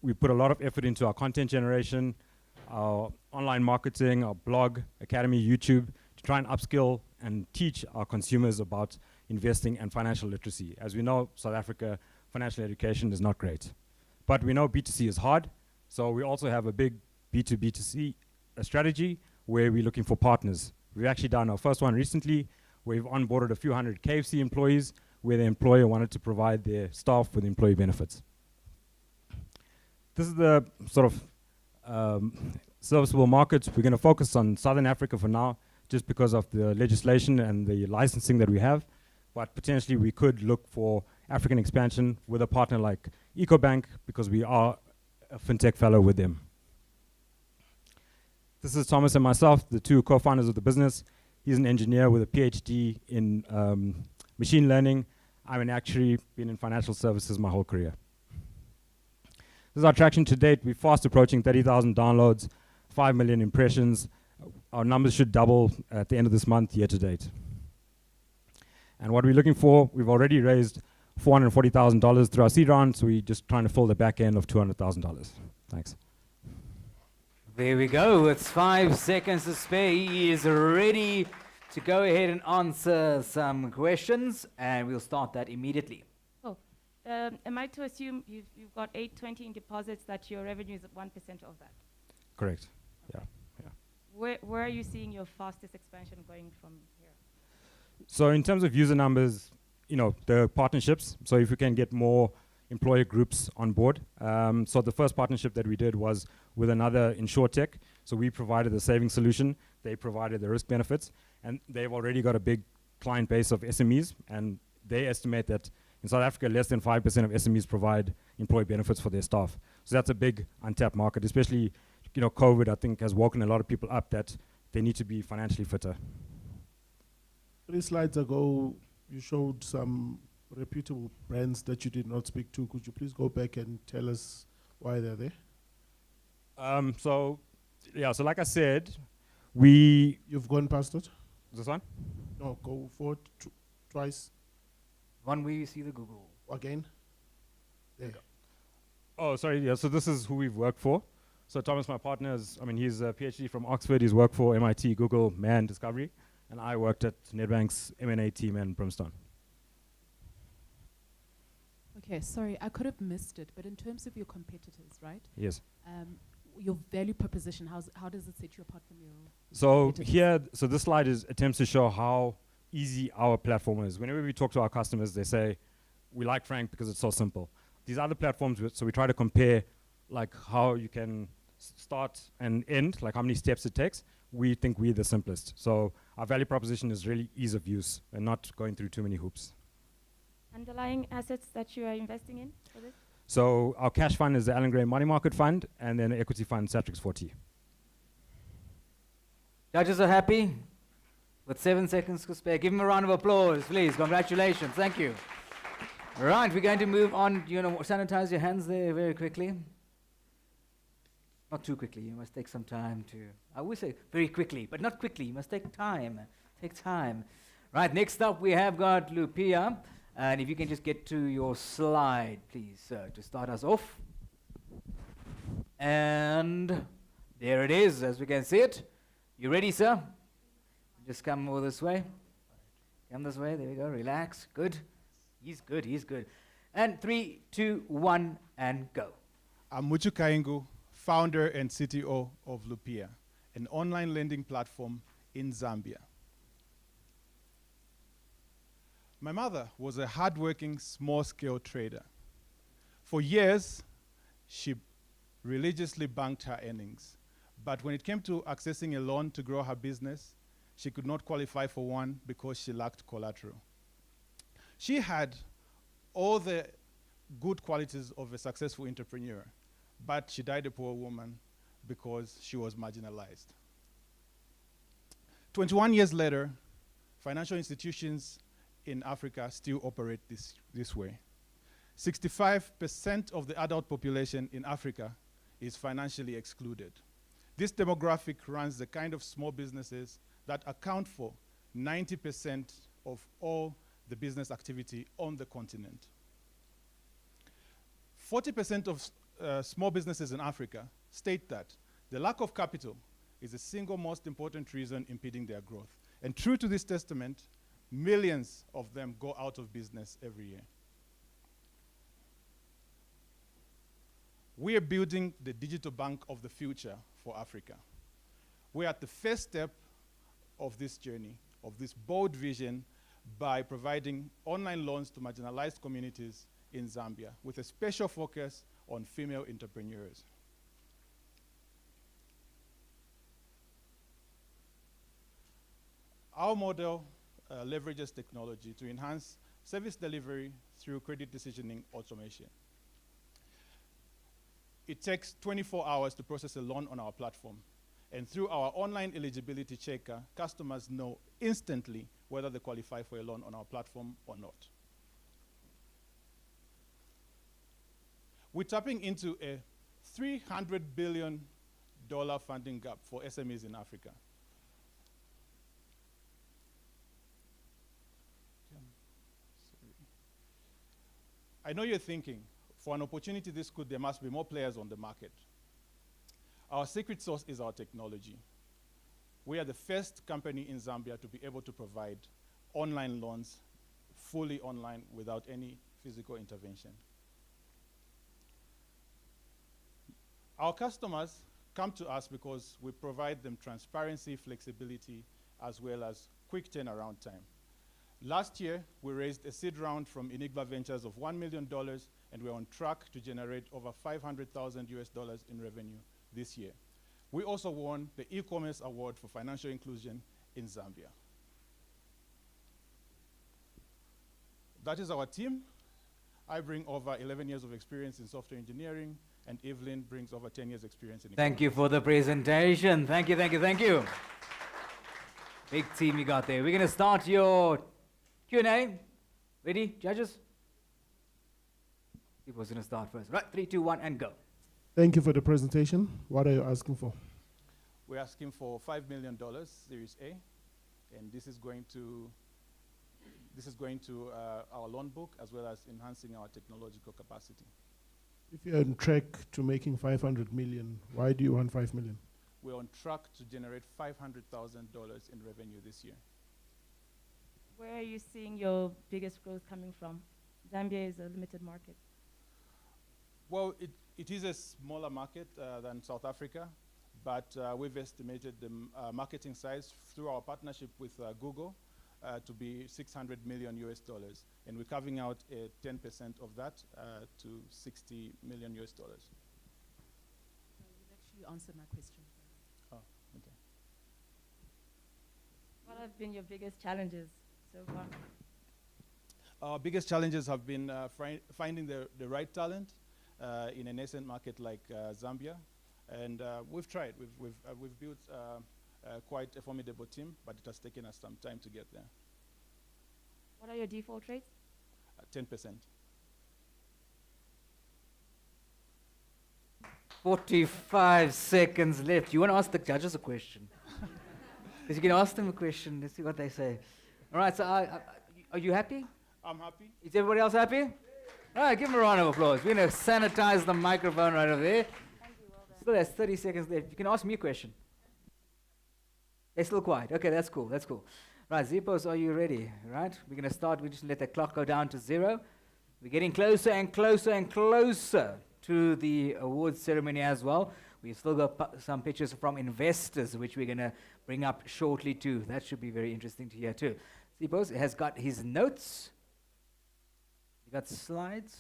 We put a lot of effort into our content generation, our online marketing, our blog, academy, YouTube, to try and upskill and teach our consumers about investing and financial literacy. As we know, South Africa, financial education is not great. But we know B2C is hard, so we also have a big B2B2C strategy where we're looking for partners. We've actually done our first one recently. We've onboarded a few hundred KFC employees where the employer wanted to provide their staff with employee benefits. This is the sort of serviceable markets. We're going to focus on Southern Africa for now, just because of the legislation and the licensing that we have. But potentially we could look for African expansion with a partner like EcoBank, because we are a fintech fellow with them. This is Thomas and myself, the 2 co-founders of the business. He's an engineer with a PhD in machine learning. I'm an actuary, been in financial services my whole career. This is our traction to date. We're fast approaching 30,000 downloads, 5 million impressions. Our numbers should double at the end of this month, year to date. And what we're looking for, we've already raised $440,000 through our seed round, so we're just trying to fill the back end of $200,000. Thanks. There we go. It's 5 seconds to spare. He is ready to go ahead and answer some questions, and we'll start that immediately. Oh, am I to assume you've got 820 in deposits, that your revenue is at 1% of that? Correct. Yeah. Where are you seeing your fastest expansion going from here? So in terms of user numbers, the partnerships. So if we can get more employer groups on board. So the first partnership that we did was with another insurtech. So we provided the saving solution, they provided the risk benefits, and they've already got a big client base of SMEs, and they estimate that in South Africa, less than 5% of SMEs provide employee benefits for their staff. So that's a big untapped market, especially, COVID, I think, has woken a lot of people up that they need to be financially fitter. 3 slides ago, you showed some reputable brands that you did not speak to. Could you please go back and tell us why they're there? So like I said, You've gone past it? This one? No, go forward twice. One where you see the Google. Again? There. Oh, sorry, yeah, so this is who we've worked for. So Thomas, my partner, he's a PhD from Oxford. He's worked for MIT, Google, Man Discovery, and I worked at Nedbank's M&A team in Brimstone. Okay, sorry, I could have missed it, but in terms of your competitors, right? Yes. Your value proposition, how does it set you apart from your So competitors? this slide attempts to show how easy our platform is. Whenever we talk to our customers, they say, we like Frank because it's so simple. These other platforms, so we try to compare like how you can start and end, like how many steps it takes. We think we're the simplest. So our value proposition is really ease of use and not going through too many hoops. Underlying assets that you are investing in for this? So our cash fund is the Allen Gray Money Market Fund, and then the equity fund, Satrix 40. Judges are happy with 7 seconds to spare. Give them a round of applause, please. Congratulations. Thank you. All right, we're going to move on. Sanitize your hands there very quickly. Not too quickly. You must take some time to... I would say very quickly, but not quickly. You must take time. Take time. Right, next up we have got Lupia. And if you can just get to your slide, please, sir, to start us off. And there it is, as we can see it. You ready, sir? Just come over this way. Come this way. There we go. Relax. Good. He's good. He's good. And 3, 2, 1, and go. I'm Muchu Kaingu, founder and CTO of Lupia, an online lending platform in Zambia. My mother was a hardworking, small-scale trader. For years, she religiously banked her earnings. But when it came to accessing a loan to grow her business, she could not qualify for one because she lacked collateral. She had all the good qualities of a successful entrepreneur, but she died a poor woman because she was marginalized. 21 years later, financial institutions in Africa still operate this way. 65% of the adult population in Africa is financially excluded. This demographic runs the kind of small businesses that account for 90% of all the business activity on the continent. 40% of small businesses in Africa state that the lack of capital is the single most important reason impeding their growth. And true to this testament, millions of them go out of business every year. We are building the digital bank of the future for Africa. We're at the first step of this journey, of this bold vision, by providing online loans to marginalized communities in Zambia, with a special focus on female entrepreneurs. Our model leverages technology to enhance service delivery through credit decisioning automation. It takes 24 hours to process a loan on our platform. And through our online eligibility checker, customers know instantly whether they qualify for a loan on our platform or not. We're tapping into a $300 billion funding gap for SMEs in Africa. I know you're thinking, for an opportunity this good, there must be more players on the market. Our secret sauce is our technology. We are the first company in Zambia to be able to provide online loans, fully online, without any physical intervention. Our customers come to us because we provide them transparency, flexibility, as well as quick turnaround time. Last year, we raised a seed round from Enigma Ventures of $1 million, and we're on track to generate over $500,000 in revenue this year. We also won the e-commerce award for financial inclusion in Zambia. That is our team. I bring over 11 years of experience in software engineering, and Evelyn brings over 10 years experience in Thank you for the presentation. Thank you, thank you, thank you. Big team you got there. We're going to start your Q&A. Ready, judges? Who's going to start first? Right, 3, 2, 1, and go. Thank you for the presentation. What are you asking for? We're asking for $5 million, Series A, and this is going to our loan book, as well as enhancing our technological capacity. If you're on track to making 500 million, why do you want 5 million? We're on track to generate $500,000 in revenue this year. Where are you seeing your biggest growth coming from? Zambia is a limited market. Well, it is a smaller market than South Africa, but we've estimated the marketing size through our partnership with Google to be $600 million, and we're carving out 10% of that to $60 million. You've actually answered my question. Oh, okay. What have been your biggest challenges so far? Our biggest challenges have been finding the right talent in a nascent market like Zambia, and we've tried. We've built quite a formidable team, but it has taken us some time to get there. What are your default rates? 10%. 45 seconds left. You want to ask the judges a question? Because you can ask them a question. Let's see what they say. All right, so are you happy? I'm happy. Is everybody else happy? All right, give them a round of applause. We're going to sanitize the microphone right over there. Still there's 30 seconds left. You can ask me a question. They're still quiet. Okay, that's cool. That's cool. Right, Zipos, are you ready? Right, we're going to start. We just let the clock go down to 0. We're getting closer and closer and closer to the awards ceremony as well. We've still got some pictures from investors, which we're going to bring up shortly too. That should be very interesting to hear too. Zipos has got his notes. You got slides.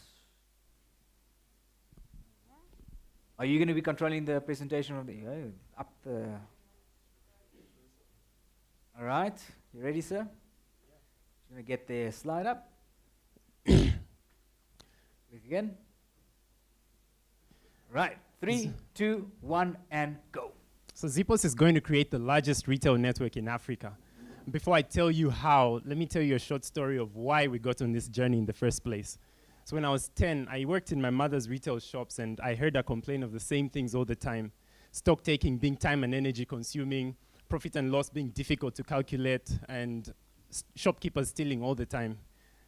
Are you going to be controlling the presentation of the up the? All right, you ready, sir? Just going to get the slide up. Click again. Right, 3, 2, 1, and go. So Zipos is going to create the largest retail network in Africa. Before I tell you how, let me tell you a short story of why we got on this journey in the first place. So when I was 10, I worked in my mother's retail shops, and I heard her complain of the same things all the time. Stock taking being time and energy consuming, profit and loss being difficult to calculate, and shopkeepers stealing all the time.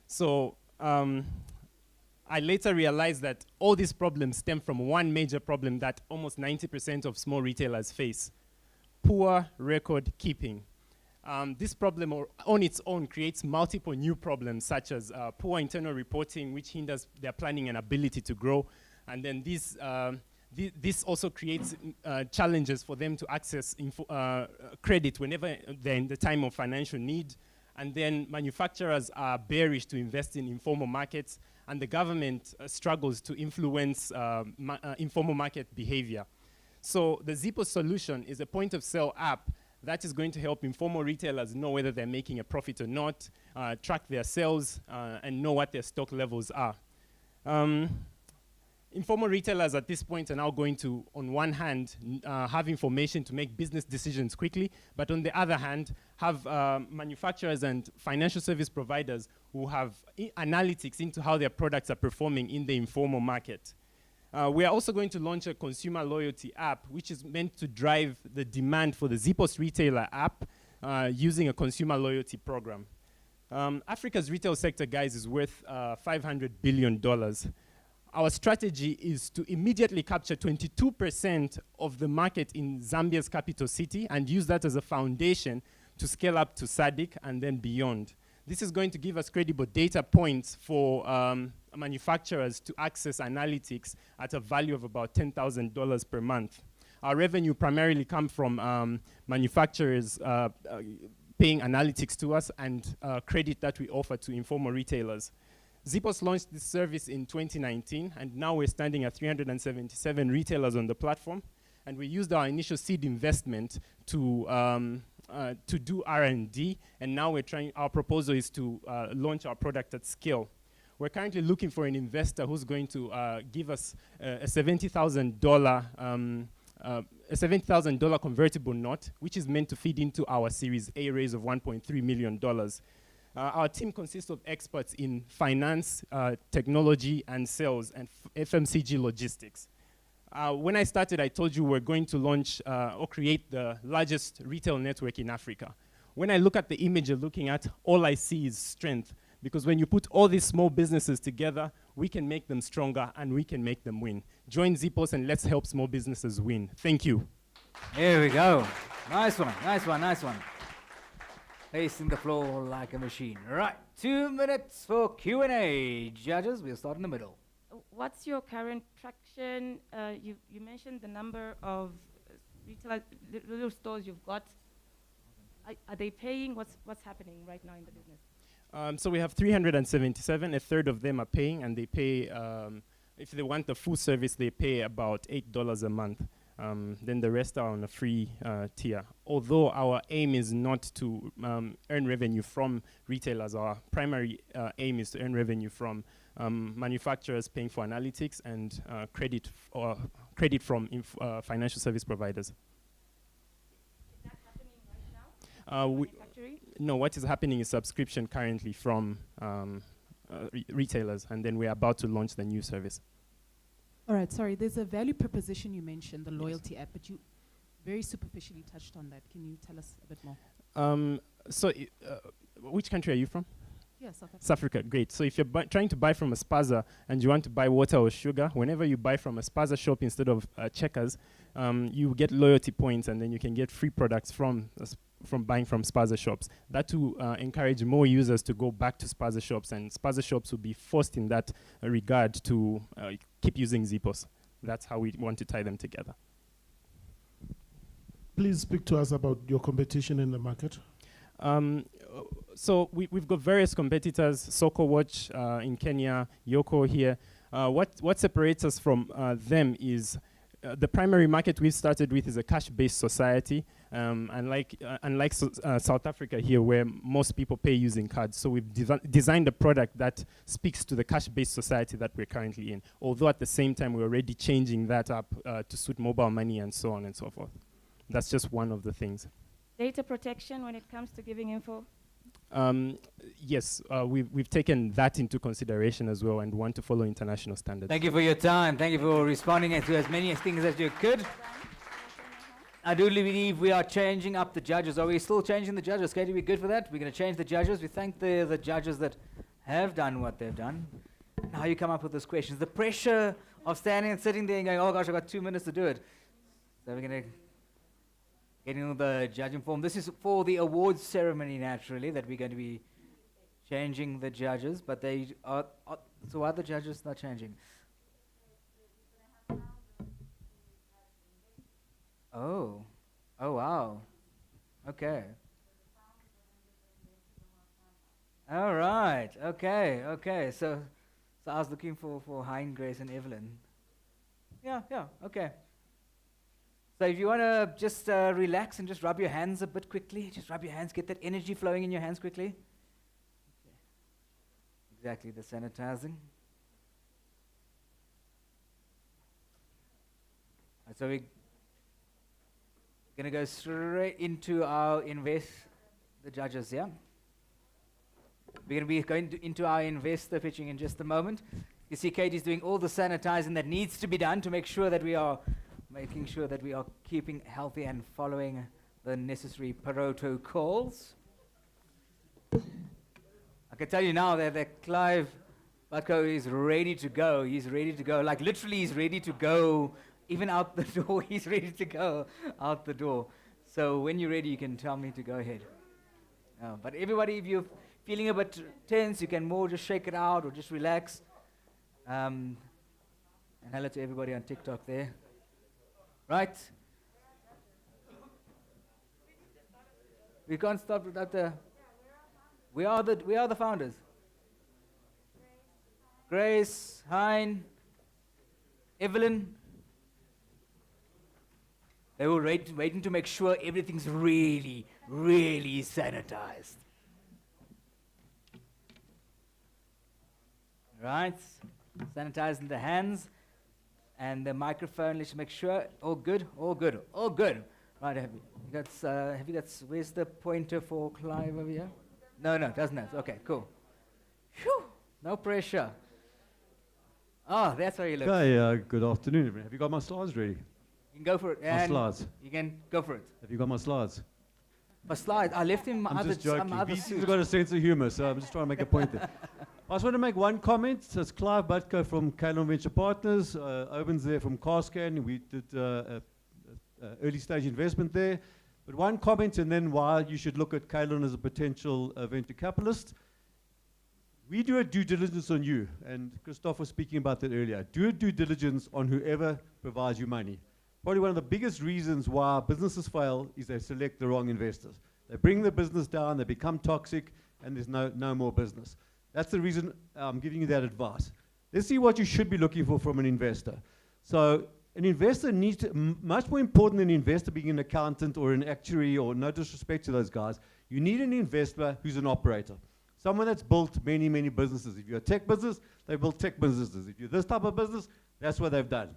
So I later realized that all these problems stem from one major problem that almost 90% of small retailers face: poor record keeping. This problem on its own creates multiple new problems, such as poor internal reporting, which hinders their planning and ability to grow. And then this also creates challenges for them to access credit whenever they're in the time of financial need. And then manufacturers are bearish to invest in informal markets, and the government struggles to influence informal market behavior. So the Zipos solution is a point-of-sale app that is going to help informal retailers know whether they're making a profit or not, track their sales, and know what their stock levels are. Informal retailers at this point are now going to, on one hand, have information to make business decisions quickly, but on the other hand, have manufacturers and financial service providers who have analytics into how their products are performing in the informal market. We are also going to launch a consumer loyalty app, which is meant to drive the demand for the Zipos retailer app using a consumer loyalty program. Africa's retail sector, guys, is worth $500 billion. our strategy is to immediately capture 22% of the market in Zambia's capital city and use that as a foundation to scale up to SADC and then beyond. This is going to give us credible data points for manufacturers to access analytics at a value of about $10,000 per month. Our revenue primarily comes from manufacturers paying analytics to us and credit that we offer to informal retailers. Zipos launched this service in 2019, and now we're standing at 377 retailers on the platform. And we used our initial seed investment to do R&D, and now our proposal is to launch our product at scale. We're currently looking for an investor who's going to give us a $70,000 convertible note, which is meant to feed into our Series A raise of $1.3 million. Our team consists of experts in finance, technology, and sales, and FMCG logistics. When I started, I told you we're going to launch or create the largest retail network in Africa. When I look at the image you're looking at, all I see is strength. Because when you put all these small businesses together, we can make them stronger and we can make them win. Join Zipos and let's help small businesses win. Thank you. Here we go. Nice one, nice one, nice one. Pacing the floor like a machine. Right, 2 minutes for Q&A. Judges, we'll start in the middle. What's your current traction? You mentioned the number of retail little stores you've got. Are they paying? What's happening right now in the business? So we have 377. A third of them are paying, and they pay, if they want the full service, they pay about $8 a month. Then the rest are on a free tier. Although our aim is not to earn revenue from retailers, our primary aim is to earn revenue from manufacturers paying for analytics and credit from financial service providers. Is that happening right now? No, what is happening is subscription currently from retailers, and then we're about to launch the new service. All right, sorry, there's a value proposition you mentioned, the loyalty app, but you very superficially touched on that. Can you tell us a bit more? Which country are you from? Yeah, South Africa. South Africa, great. So if you're trying to buy from a spaza and you want to buy water or sugar, whenever you buy from a spaza shop instead of Checkers, you get loyalty points, and then you can get free products from buying from spaza shops. That will encourage more users to go back to spaza shops, and spaza shops will be forced in that regard to keep using Zipos. That's how we want to tie them together. Please speak to us about your competition in the market. So we've got various competitors, Soko Watch in Kenya, Yoko here. What separates us from them is the primary market we've started with is a cash-based society, unlike South Africa here, where most people pay using cards. So we've designed a product that speaks to the cash-based society that we're currently in, although at the same time we're already changing that up to suit mobile money and so on and so forth. That's just one of the things. Data protection when it comes to giving info? Yes, we've taken that into consideration as well and want to follow international standards. Thank you for your time. Thank you for responding to as many things as you could. I do believe we are changing up the judges. Are we still changing the judges? Katie, we good for that? We're going to change the judges. We thank the judges that have done what they've done. Now you come up with those questions. The pressure of standing and sitting there and going, oh gosh, I've got 2 minutes to do it. So we're going to get into the judging form. This is for the awards ceremony, naturally, that we're going to be changing the judges. But they are so why are the judges not changing? Oh. Oh, wow. Okay. All right. Okay. Okay. So I was looking for Hein, Grace, and Evelyn. Yeah. Okay. So if you want to just relax and just rub your hands a bit quickly, just rub your hands, get that energy flowing in your hands quickly. Okay. Exactly, the sanitizing. Right, so we're going to go straight into our the judges, yeah? We're going to be going into our investor pitching in just a moment. You see Katie's doing all the sanitizing that needs to be done to make sure that we are keeping healthy and following the necessary protocols. I can tell you now that Clive Batko is ready to go. He's ready to go. Like literally, he's ready to go. Even out the door, he's ready to go out the door. So when you're ready, you can tell me to go ahead. But everybody, if you're feeling a bit tense, you can more just shake it out or just relax. And hello to everybody on TikTok there. Right? We can't stop without the. We are the founders. Grace, Hein, Evelyn. They were waiting to make sure everything's really, really sanitized. Right, sanitizing the hands and the microphone. Let's make sure all good, all good, all good. Right, have you got? Where's the pointer for Clive over here? No, doesn't have. Okay, cool. Phew, no pressure. Oh, that's how you look. Okay, good afternoon, everyone. Have you got my slides ready? You can go for it. My slides. You can go for it. Have you got my slides? My slides. I left him I'm other just joking. some other VC's suit. got a sense of humor, so I'm just trying to make a point there. I just want to make one comment. So it's Clive Butko from Kalon Venture Partners. Owen's there from Carscan. We did early stage investment there. But one comment, and then why you should look at Kalon as a potential venture capitalist. We do a due diligence on you, and Christoph was speaking about that earlier. Do a due diligence on whoever provides you money. Probably one of the biggest reasons why businesses fail is they select the wrong investors. They bring the business down, they become toxic, and there's no more business. That's the reason I'm giving you that advice. Let's see what you should be looking for from an investor. So an investor needs to, much more important than an investor being an accountant or an actuary, or no disrespect to those guys, you need an investor who's an operator. Someone that's built many, many businesses. If you're a tech business, they build tech businesses. If you're this type of business, that's what they've done.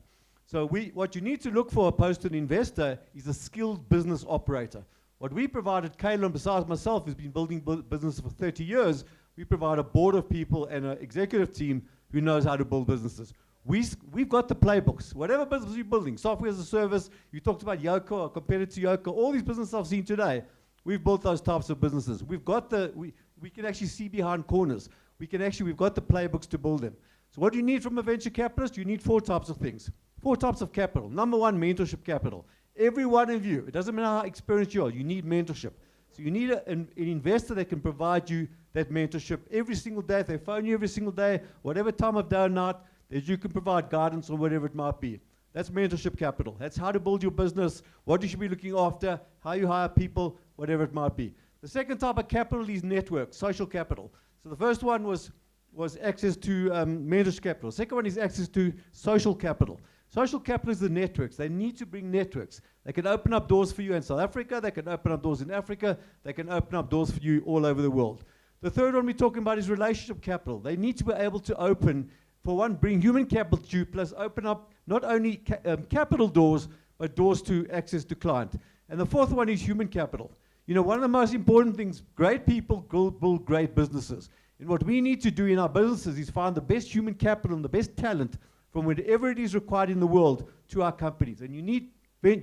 So what you need to look for opposed to an investor is a skilled business operator. What we provide at Kalon, besides myself, who's been building businesses for 30 years, we provide a board of people and an executive team who knows how to build businesses. We've got the playbooks. Whatever business you're building, software as a service, you talked about Yoko, or compared to Yoko, all these businesses I've seen today, we've built those types of businesses. We've got we can actually see behind corners. We've got the playbooks to build them. So what do you need from a venture capitalist? You need 4 types of things. 4 types of capital. Number 1, mentorship capital. Every one of you, it doesn't matter how experienced you are, you need mentorship. So you need an investor that can provide you that mentorship every single day. If they phone you every single day, whatever time of day or night, that you can provide guidance or whatever it might be. That's mentorship capital. That's how to build your business, what you should be looking after, how you hire people, whatever it might be. The second type of capital is network, social capital. So the first one was access to mentorship capital. Second one is access to social capital. Social capital is the networks. They need to bring networks. They can open up doors for you in South Africa. They can open up doors in Africa. They can open up doors for you all over the world. The third one we're talking about is relationship capital. They need to be able to open, for one, bring human capital to you, plus open up not only capital doors, but doors to access to client. And the fourth one is human capital. You know, one of the most important things, great people build great businesses. And what we need to do in our businesses is find the best human capital and the best talent from whatever it is required in the world to our companies. And you need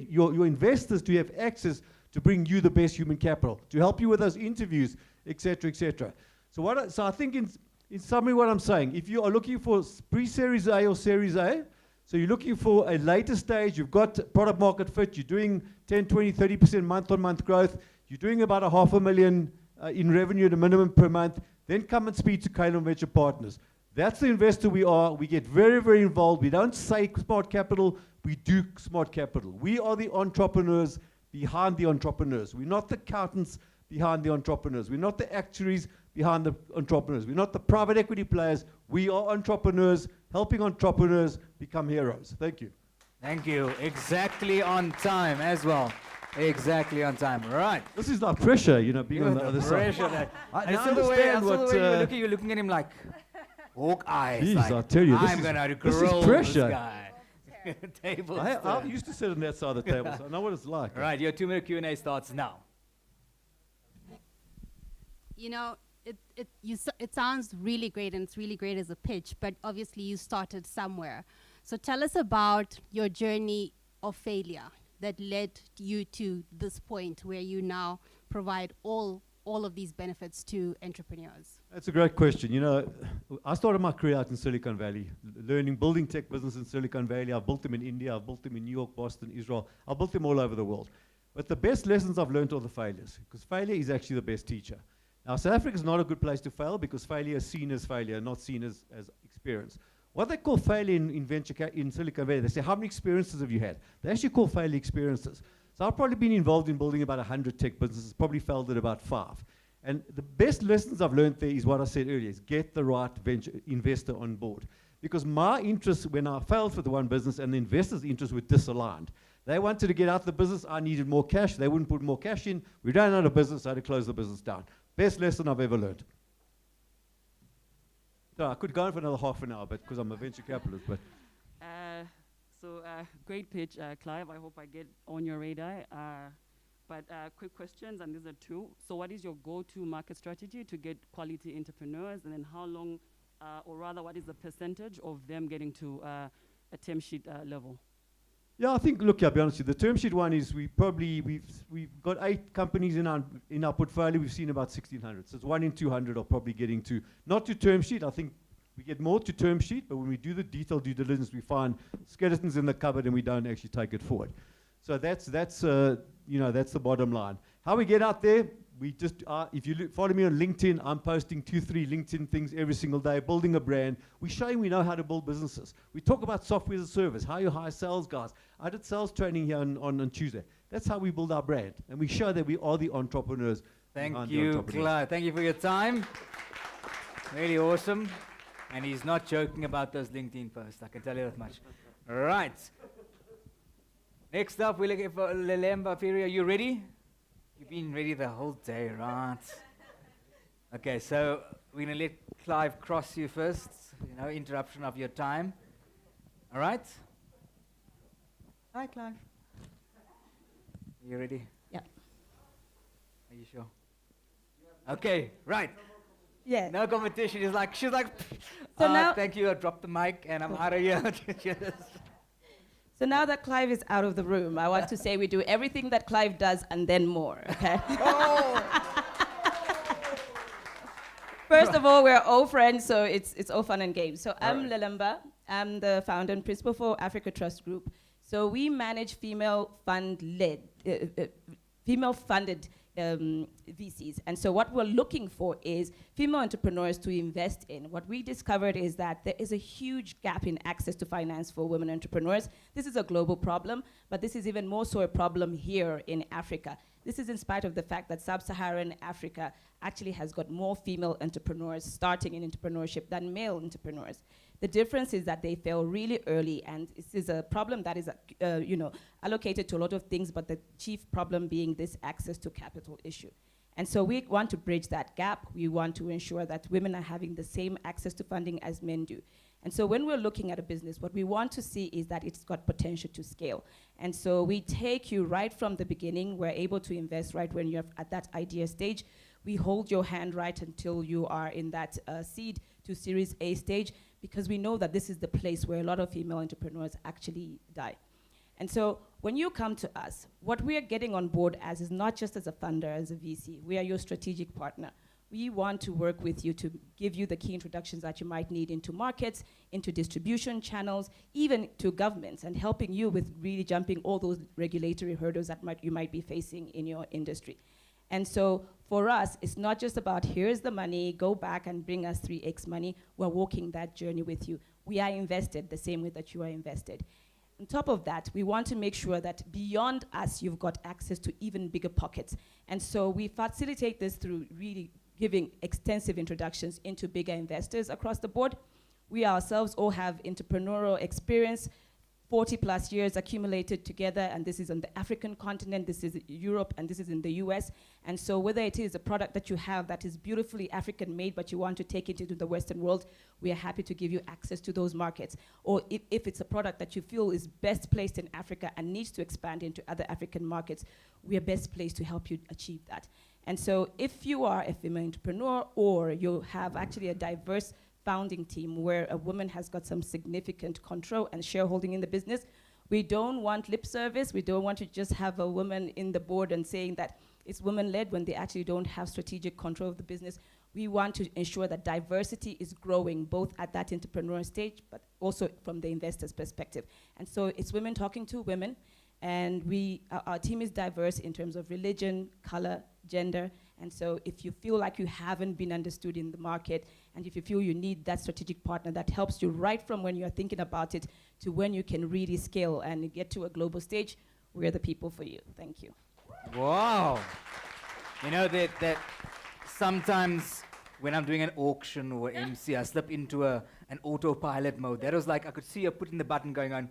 your investors to have access to bring you the best human capital, to help you with those interviews, et cetera, et cetera. So I think in summary what I'm saying, if you are looking for pre-Series A or Series A, so you're looking for a later stage, you've got product market fit, you're doing 10, 20, 30% month-on-month growth, you're doing about $500,000 in revenue at a minimum per month, then come and speak to Kalon Venture Partners. That's the investor we are. We get very, very involved. We don't say smart capital, we do smart capital. We are the entrepreneurs behind the entrepreneurs. We're not the accountants behind the entrepreneurs. We're not the actuaries behind the entrepreneurs. We're not the private equity players. We are entrepreneurs, helping entrepreneurs become heroes. Thank you. Thank you. Exactly on time as well. Exactly on time. Right. This is like pressure, you know, being on the other side. I saw the way you were looking at him like hawk eyes. Jeez, like, I tell you, I'm going to this grill is pressure. this guy. Tables. I used to sit on that side of the table, so I know what it's like. Right, your 2-minute Q&A starts now. You know, it sounds really great, and it's really great as a pitch, but obviously you started somewhere. So tell us about your journey of failure that led you to this point where you now provide all all of these benefits to entrepreneurs? That's a great question. You know, I started my career out in Silicon Valley, building tech business in Silicon Valley. I've built them in India, I've built them in New York, Boston, Israel. I've built them all over the world. But the best lessons I've learned are the failures, because failure is actually the best teacher. Now, South Africa is not a good place to fail because failure is seen as failure, not seen as experience. What they call failure in Silicon Valley, they say, how many experiences have you had? They actually call failure experiences. So I've probably been involved in building about 100 tech businesses, probably failed at about 5. And the best lessons I've learned there is what I said earlier, is get the right venture investor on board. Because my interest when I failed for the one business and the investor's interests were disaligned. They wanted to get out of the business, I needed more cash, they wouldn't put more cash in, we ran out of business, I had to close the business down. Best lesson I've ever learned. So I could go on for another half an hour, but because I'm a venture capitalist, but. Great pitch, Clive. I hope I get on your radar. But quick questions, and these are 2. So what is your go-to market strategy to get quality entrepreneurs? And then how long, or rather, what is the percentage of them getting to a term sheet level? Yeah, I think, look, I'll be honest with you, the term sheet one is we've got 8 companies in our portfolio. We've seen about 1,600. So it's 1 in 200 are probably getting to, not to term sheet. I think we get more to term sheet, but when we do the detailed due diligence, we find skeletons in the cupboard and we don't actually take it forward. So that's the bottom line. How we get out there, we just if you follow me on LinkedIn, I'm posting 2-3 LinkedIn things every single day, building a brand. We're showing we know how to build businesses. We talk about software as a service, how you hire sales guys. I did sales training here on Tuesday. That's how we build our brand, and we show that we are the entrepreneurs. Thank you, Clive. Thank you for your time. Really awesome. And he's not joking about those LinkedIn posts, I can tell you that much. All right. Next up, we're looking for Lelemba Piri. Are you ready? You've been ready the whole day, right? Okay, so we're going to let Clive cross you first. Interruption of your time. All right? Hi, Clive. Are you ready? Yeah. Are you sure? Okay, right. Yeah. No competition. She's like, So now thank you. I dropped the mic and I'm out of here. So now that Clive is out of the room, I want to say we do everything that Clive does and then more, okay? First of all, we're all friends, so it's all fun and games. So I'm Lelemba. I'm the founder and principal for Africa Trust Group. So we manage female-funded VCs. And so what we're looking for is female entrepreneurs to invest in. What we discovered is that there is a huge gap in access to finance for women entrepreneurs. This is a global problem, but this is even more so a problem here in Africa. This is in spite of the fact that sub-Saharan Africa actually has got more female entrepreneurs starting in entrepreneurship than male entrepreneurs. The difference is that they fail really early, and this is a problem that is, allocated to a lot of things, but the chief problem being this access to capital issue. And so we want to bridge that gap. We want to ensure that women are having the same access to funding as men do. And so when we're looking at a business, what we want to see is that it's got potential to scale. And so we take you right from the beginning. We're able to invest right when you're at that idea stage. We hold your hand right until you are in that seed to Series A stage, because we know that this is the place where a lot of female entrepreneurs actually die. And so when you come to us, what we are getting on board as is not just as a funder, as a VC. We are your strategic partner. We want to work with you to give you the key introductions that you might need into markets, into distribution channels, even to governments, and helping you with really jumping all those regulatory hurdles that you might be facing in your industry. And so for us, it's not just about here's the money, go back and bring us 3x money. We're walking that journey with you. We are invested the same way that you are invested. On top of that, we want to make sure that beyond us, you've got access to even bigger pockets. And so we facilitate this through really giving extensive introductions into bigger investors across the board. We ourselves all have entrepreneurial experience, 40 plus years accumulated together, and this is on the African continent, this is Europe, and this is in the US. And so whether it is a product that you have that is beautifully African made, but you want to take it into the Western world, we are happy to give you access to those markets. Or if it's a product that you feel is best placed in Africa and needs to expand into other African markets, we are best placed to help you achieve that. And so if you are a female entrepreneur, or you have actually a diverse founding team where a woman has got some significant control and shareholding in the business, we don't want lip service. We don't want to just have a woman in the board and saying that it's women-led when they actually don't have strategic control of the business. We want to ensure that diversity is growing both at that entrepreneur stage, but also from the investor's perspective. And so it's women talking to women, and our team is diverse in terms of religion, color, gender. And so if you feel like you haven't been understood in the market, and if you feel you need that strategic partner that helps you right from when you're thinking about it to when you can really scale and get to a global stage, we're the people for you. Thank you. Wow. You know that sometimes when I'm doing an auction or MC, I slip into an autopilot mode. That was like I could see her putting the button going on.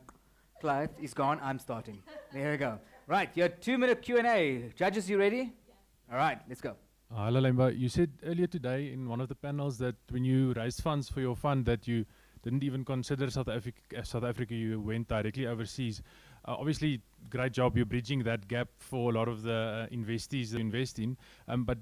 Clive is gone, I'm starting. There we go. Right, your 2-minute Q&A. Judges, you ready? Yeah. All right, let's go. Hello, Lemba. You said earlier today in one of the panels that when you raised funds for your fund that you didn't even consider South Africa, you went directly overseas. Obviously, great job. You're bridging that gap for a lot of the investees that invest in. But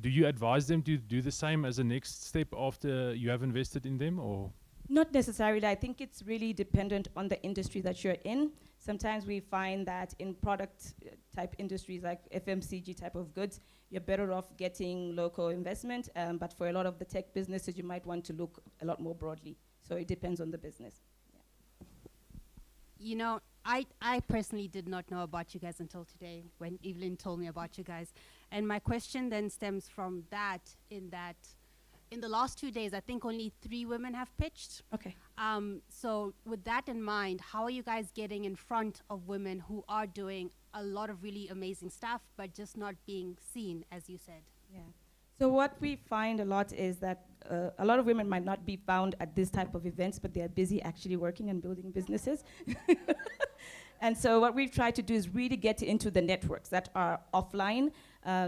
do you advise them to do the same as a next step after you have invested in them, or? Not necessarily. I think it's really dependent on the industry that you're in. Sometimes we find that in product type industries like FMCG type of goods, you're better off getting local investment. But for a lot of the tech businesses, you might want to look a lot more broadly. So it depends on the business. Yeah. You know, I personally did not know about you guys until today when Evelyn told me about you guys. And my question then stems from that, in the last 2 days, I think only 3 women have pitched. Okay. So with that in mind, how are you guys getting in front of women who are doing a lot of really amazing stuff, but just not being seen, as you said? Yeah. So what we find a lot is that a lot of women might not be found at this type of events, but they're busy actually working and building businesses. And so what we've tried to do is really get into the networks that are offline.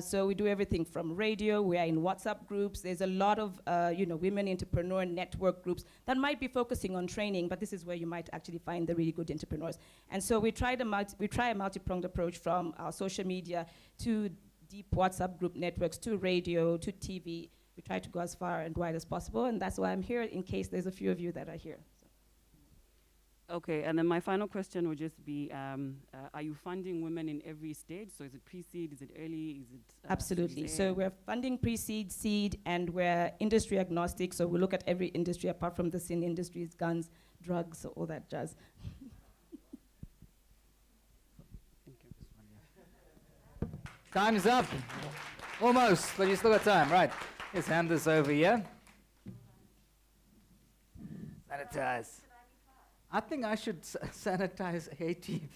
So we do everything from radio, we are in WhatsApp groups. There's a lot of women entrepreneur network groups that might be focusing on training, but this is where you might actually find the really good entrepreneurs. And so we try a multi-pronged approach from our social media to deep WhatsApp group networks, to radio, to TV. We try to go as far and wide as possible, and that's why I'm here in case there's a few of you that are here. Okay, and then my final question would just be, are you funding women in every stage? So is it pre-seed, is it early, is it Absolutely. So we're funding pre-seed, seed, and we're industry agnostic. So we look at every industry apart from the sin industries, guns, drugs, all that jazz. Time's up. Almost, but you still got time. Right, let's hand this over here. Sanitize. I think I should sanitize Haiti.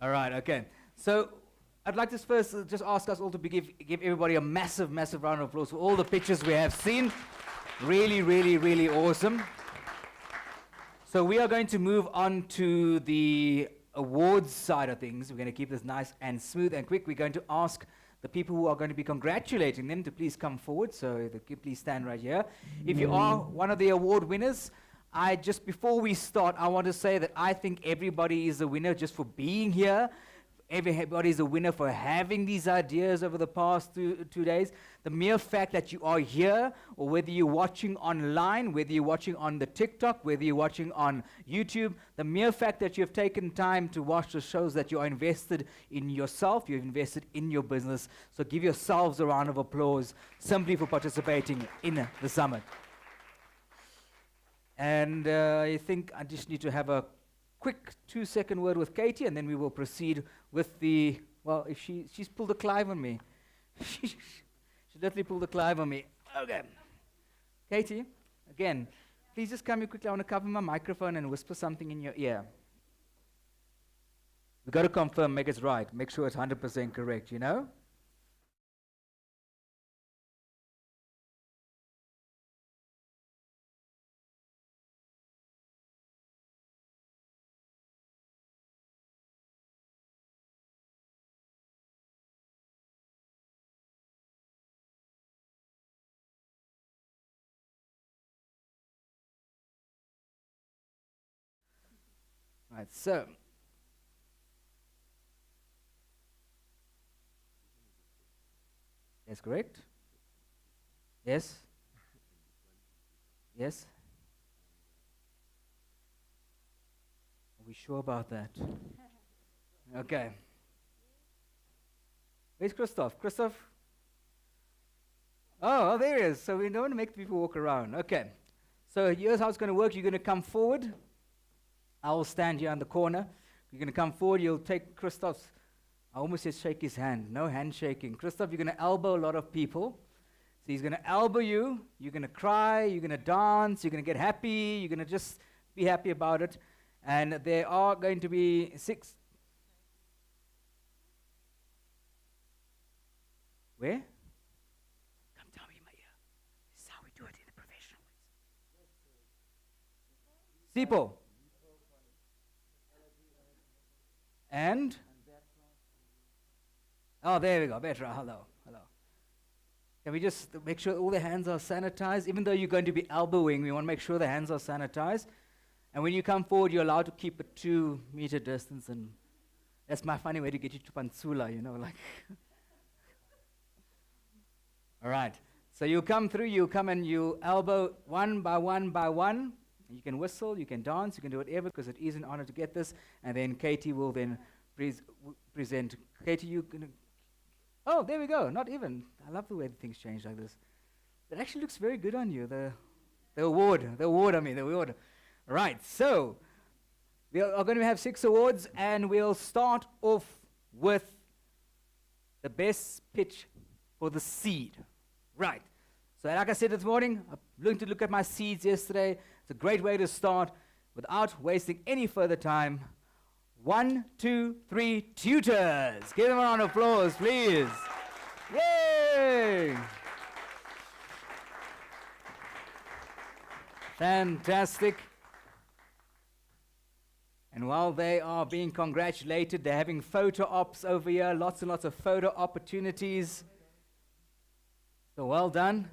All right, okay. So I'd like to first just ask us all to give everybody a massive, massive round of applause for all the pictures we have seen. Really, really, really awesome. So we are going to move on to the awards side of things. We're going to keep this nice and smooth and quick. We're going to ask the people who are going to be congratulating them to please come forward. So please stand right here. If you are one of the award winners, just before we start, I want to say that I think everybody is a winner just for being here. Everybody is a winner for having these ideas over the past two days. The mere fact that you are here, or whether you're watching online, whether you're watching on the TikTok, whether you're watching on YouTube, the mere fact that you've taken time to watch the shows that you are invested in yourself, you've invested in your business. So give yourselves a round of applause simply for participating in the summit. And I think I just need to have a quick 2-second word with Katie, and then we will proceed with the, well, if she's pulled a Clive on me. She definitely pulled a Clive on me. Okay. Katie, again, please just come here quickly. I want to cover my microphone and whisper something in your ear. We've got to confirm, make it right. Make sure it's 100% correct, you know? Right, so that's correct. Yes. Yes. Are we sure about that? Okay. Where's Christoph? Christoph? Oh, there he is. So we don't want to make people walk around. Okay. So here's how it's going to work. You're going to come forward. I will stand here on the corner. You're going to come forward. You'll take Christoph's, I almost said shake his hand. No handshaking. Christoph, you're going to elbow a lot of people. So he's going to elbow you. You're going to cry. You're going to dance. You're going to get happy. You're going to just be happy about it. And there are going to be 6. Where? Come tell me in my ear. This is how we do it in the professional ways. Sipo. And? Oh, there we go. Better. Hello. Hello. Can we just make sure all the hands are sanitized? Even though you're going to be elbowing, we want to make sure the hands are sanitized. And when you come forward, you're allowed to keep a 2-meter distance. And that's my funny way to get you to Pantsula, you know, like. All right. So you come through, you come and you elbow one by one by one. You can whistle, you can dance, you can do whatever, because it is an honor to get this. And then Katie will then present. Katie, you can. Oh, there we go. Not even. I love the way the things change like this. It actually looks very good on you. The award. Right. So we are going to have 6 awards, and we'll start off with the best pitch for the seed. Right. So like I said this morning, I'm going to look at my seeds yesterday. It's a great way to start without wasting any further time. 1, 2, 3, tutors. Give them a round of applause, please. Yay! Fantastic. And while they are being congratulated, they're having photo ops over here, lots and lots of photo opportunities. So well done.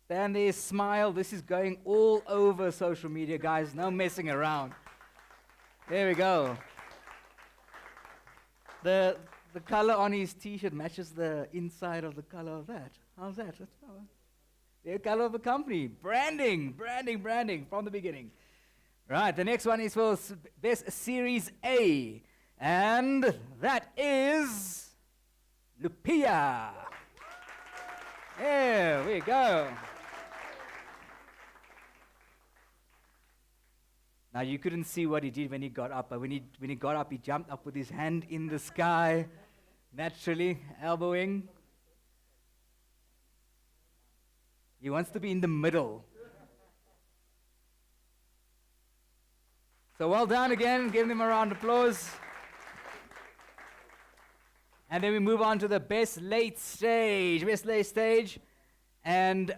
Stand there, smile. This is going all over social media, guys. No messing around. There we go. The color on his t-shirt matches the inside of the color of that. How's that? The color of the company. Branding from the beginning. Right, the next one is for Best Series A. And that is Lupia. There we go. Now you couldn't see what he did when he got up, but when he got up, he jumped up with his hand in the sky, naturally, elbowing. He wants to be in the middle. So well done again, give them a round of applause. And then we move on to the best late stage. And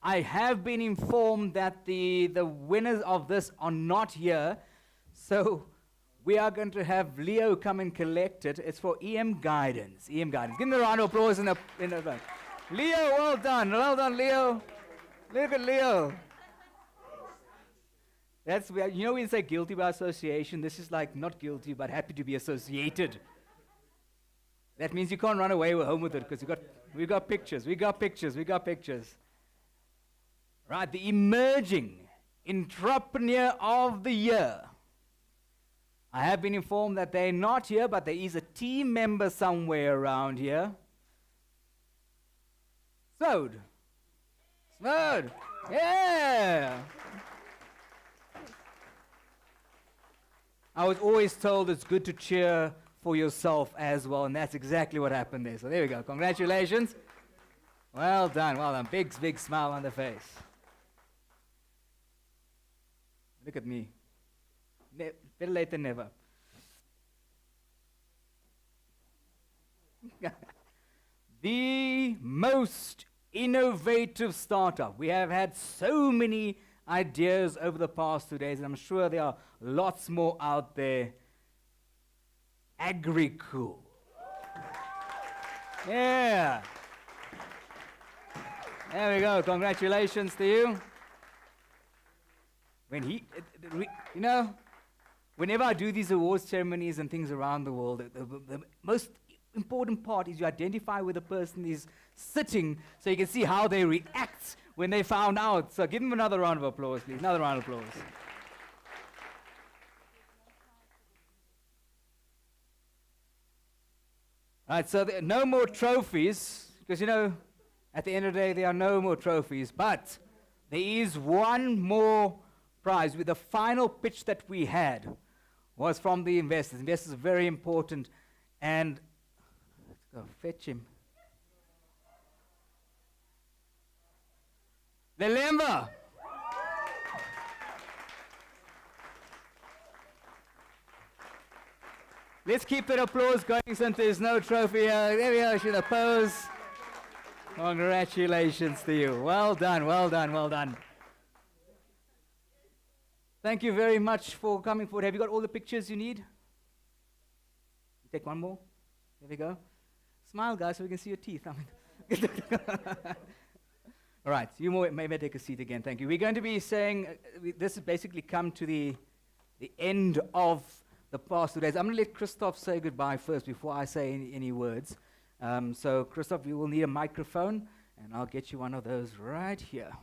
I have been informed that the winners of this are not here. So we are going to have Leo come and collect it. It's for EM Guidance. Give them a round of applause in the back. Leo, well done. Well done, Leo. Look at Leo. That's where, you know, when you say guilty by association, this is like not guilty, but happy to be associated. That means you can't run away home with it, because we got pictures. Right, the emerging entrepreneur of the year. I have been informed that they're not here, but there is a team member somewhere around here. Smode. Yeah. I was always told it's good to cheer for yourself as well, and that's exactly what happened there. So there we go. Congratulations. Well done. Big smile on the face. Look at me. Better late than never. The most innovative startup. We have had so many ideas over the past 2 days, and I'm sure there are lots more out there. AgriCool. Yeah. There we go. Congratulations to you. Whenever I do these awards ceremonies and things around the world, the most important part is you identify where the person is sitting so you can see how they react when they found out. So give them another round of applause, please. Another round of applause. Right, so there are no more trophies, because you know, at the end of the day, there are no more trophies, but there is one more prize. With the final pitch that we had was from the investors. Investors are very important, and let's go fetch him. Lelemba. Let's keep that applause going since there's no trophy here. There we go, should pose. Congratulations to you. Well done, well done, well done. Thank you very much for coming forward. Have you got all the pictures you need? Take one more. There we go. Smile, guys, so we can see your teeth. All right, you may take a seat again. Thank you. We're going to be saying, this has basically come to the end of the past 2 days. I'm going to let Christoph say goodbye first before I say any words. So, Christoph, you will need a microphone, and I'll get you one of those right here.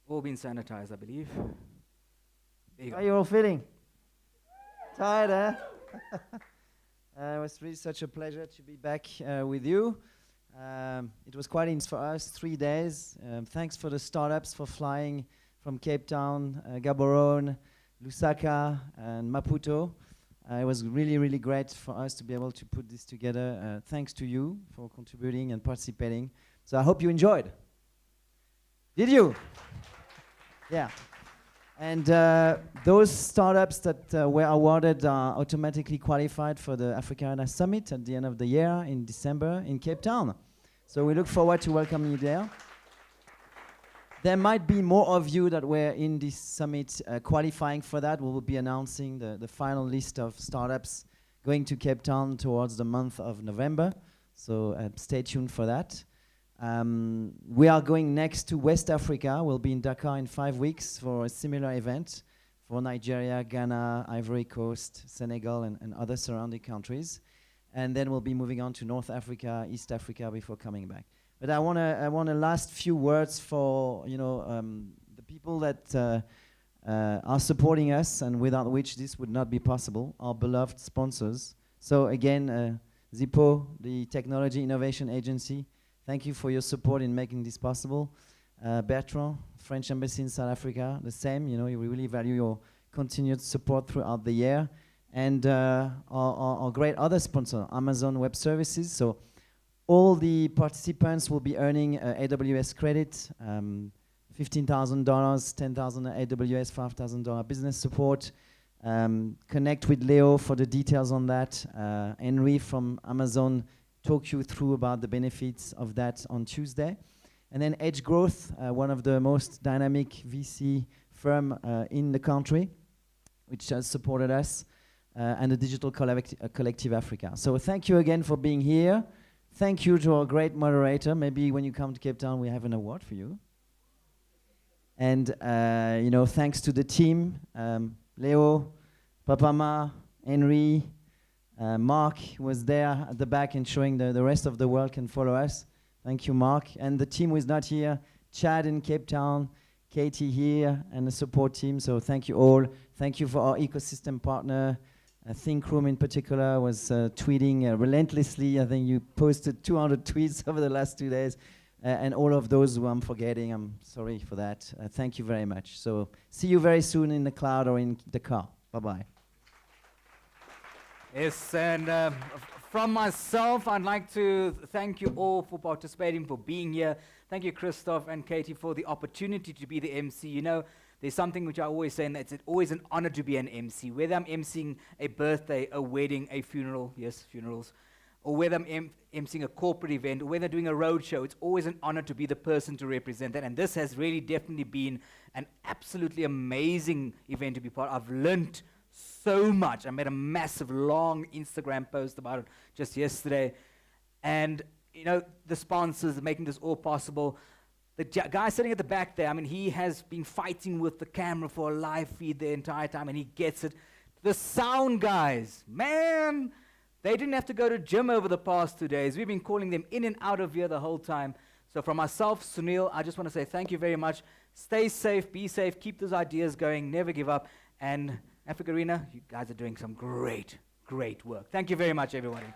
All been sanitized, I believe. There you go. How are you all feeling? Tired, eh? It was really such a pleasure to be back with you. It was quite intense for us, 3 days. Thanks for the startups for flying from Cape Town, Gaborone, Lusaka, and Maputo. It was really, really great for us to be able to put this together. Thanks to you for contributing and participating. So I hope you enjoyed. Did you? Yeah. And those startups that were awarded are automatically qualified for the AfricArena Summit at the end of the year in December in Cape Town. So we look forward to welcoming you there. There might be more of you that were in this summit qualifying for that. We will be announcing the final list of startups going to Cape Town towards the month of November. So stay tuned for that. We are going next to West Africa. We'll be in Dakar in 5 weeks for a similar event for Nigeria, Ghana, Ivory Coast, Senegal, and other surrounding countries. And then we'll be moving on to North Africa, East Africa before coming back. But I want a last few words for the people that are supporting us and without which this would not be possible, our beloved sponsors. So again, Zippo, the Technology Innovation Agency, thank you for your support in making this possible. Bertrand, French Embassy in South Africa, the same. We really value your continued support throughout the year. And our great other sponsor, Amazon Web Services. So all the participants will be earning AWS credit, $15,000, $10,000 AWS, $5,000 business support. Connect with Leo for the details on that. Henry from Amazon talk you through about the benefits of that on Tuesday. And then Edge Growth, one of the most dynamic VC firm in the country, which has supported us, and the Digital Collective Africa. So thank you again for being here. Thank you to our great moderator. Maybe when you come to Cape Town, we have an award for you. And thanks to the team, Leo, Papama, Henry, Mark was there at the back and showing the rest of the world can follow us. Thank you, Mark. And the team was not here. Chad in Cape Town, Katie here, and the support team. So thank you all. Thank you for our ecosystem partner. Think Room in particular was tweeting relentlessly. I think you posted 200 tweets over the last 2 days. And all of those who I'm forgetting, I'm sorry for that. Thank you very much. So see you very soon in the cloud or in the car. Bye-bye. Yes, and from myself, I'd like to thank you all for participating, for being here. Thank you, Christoph and Katie, for the opportunity to be the MC. There's something which I always say, and it's always an honor to be an MC. Whether I'm emceeing a birthday, a wedding, a funeral, yes, funerals, or whether I'm emceeing a corporate event, or whether doing a road show, it's always an honor to be the person to represent that. And this has really definitely been an absolutely amazing event to be part of. I've learned so much. I made a massive, long Instagram post about it just yesterday. And, the sponsors are making this all possible. The guy sitting at the back there, he has been fighting with the camera for a live feed the entire time, and he gets it. The sound guys, man, they didn't have to go to gym over the past 2 days. We've been calling them in and out of here the whole time. So from myself, Sunil, I just want to say thank you very much. Stay safe, be safe, keep those ideas going, never give up. And AfricArena, you guys are doing some great, great work. Thank you very much, everybody.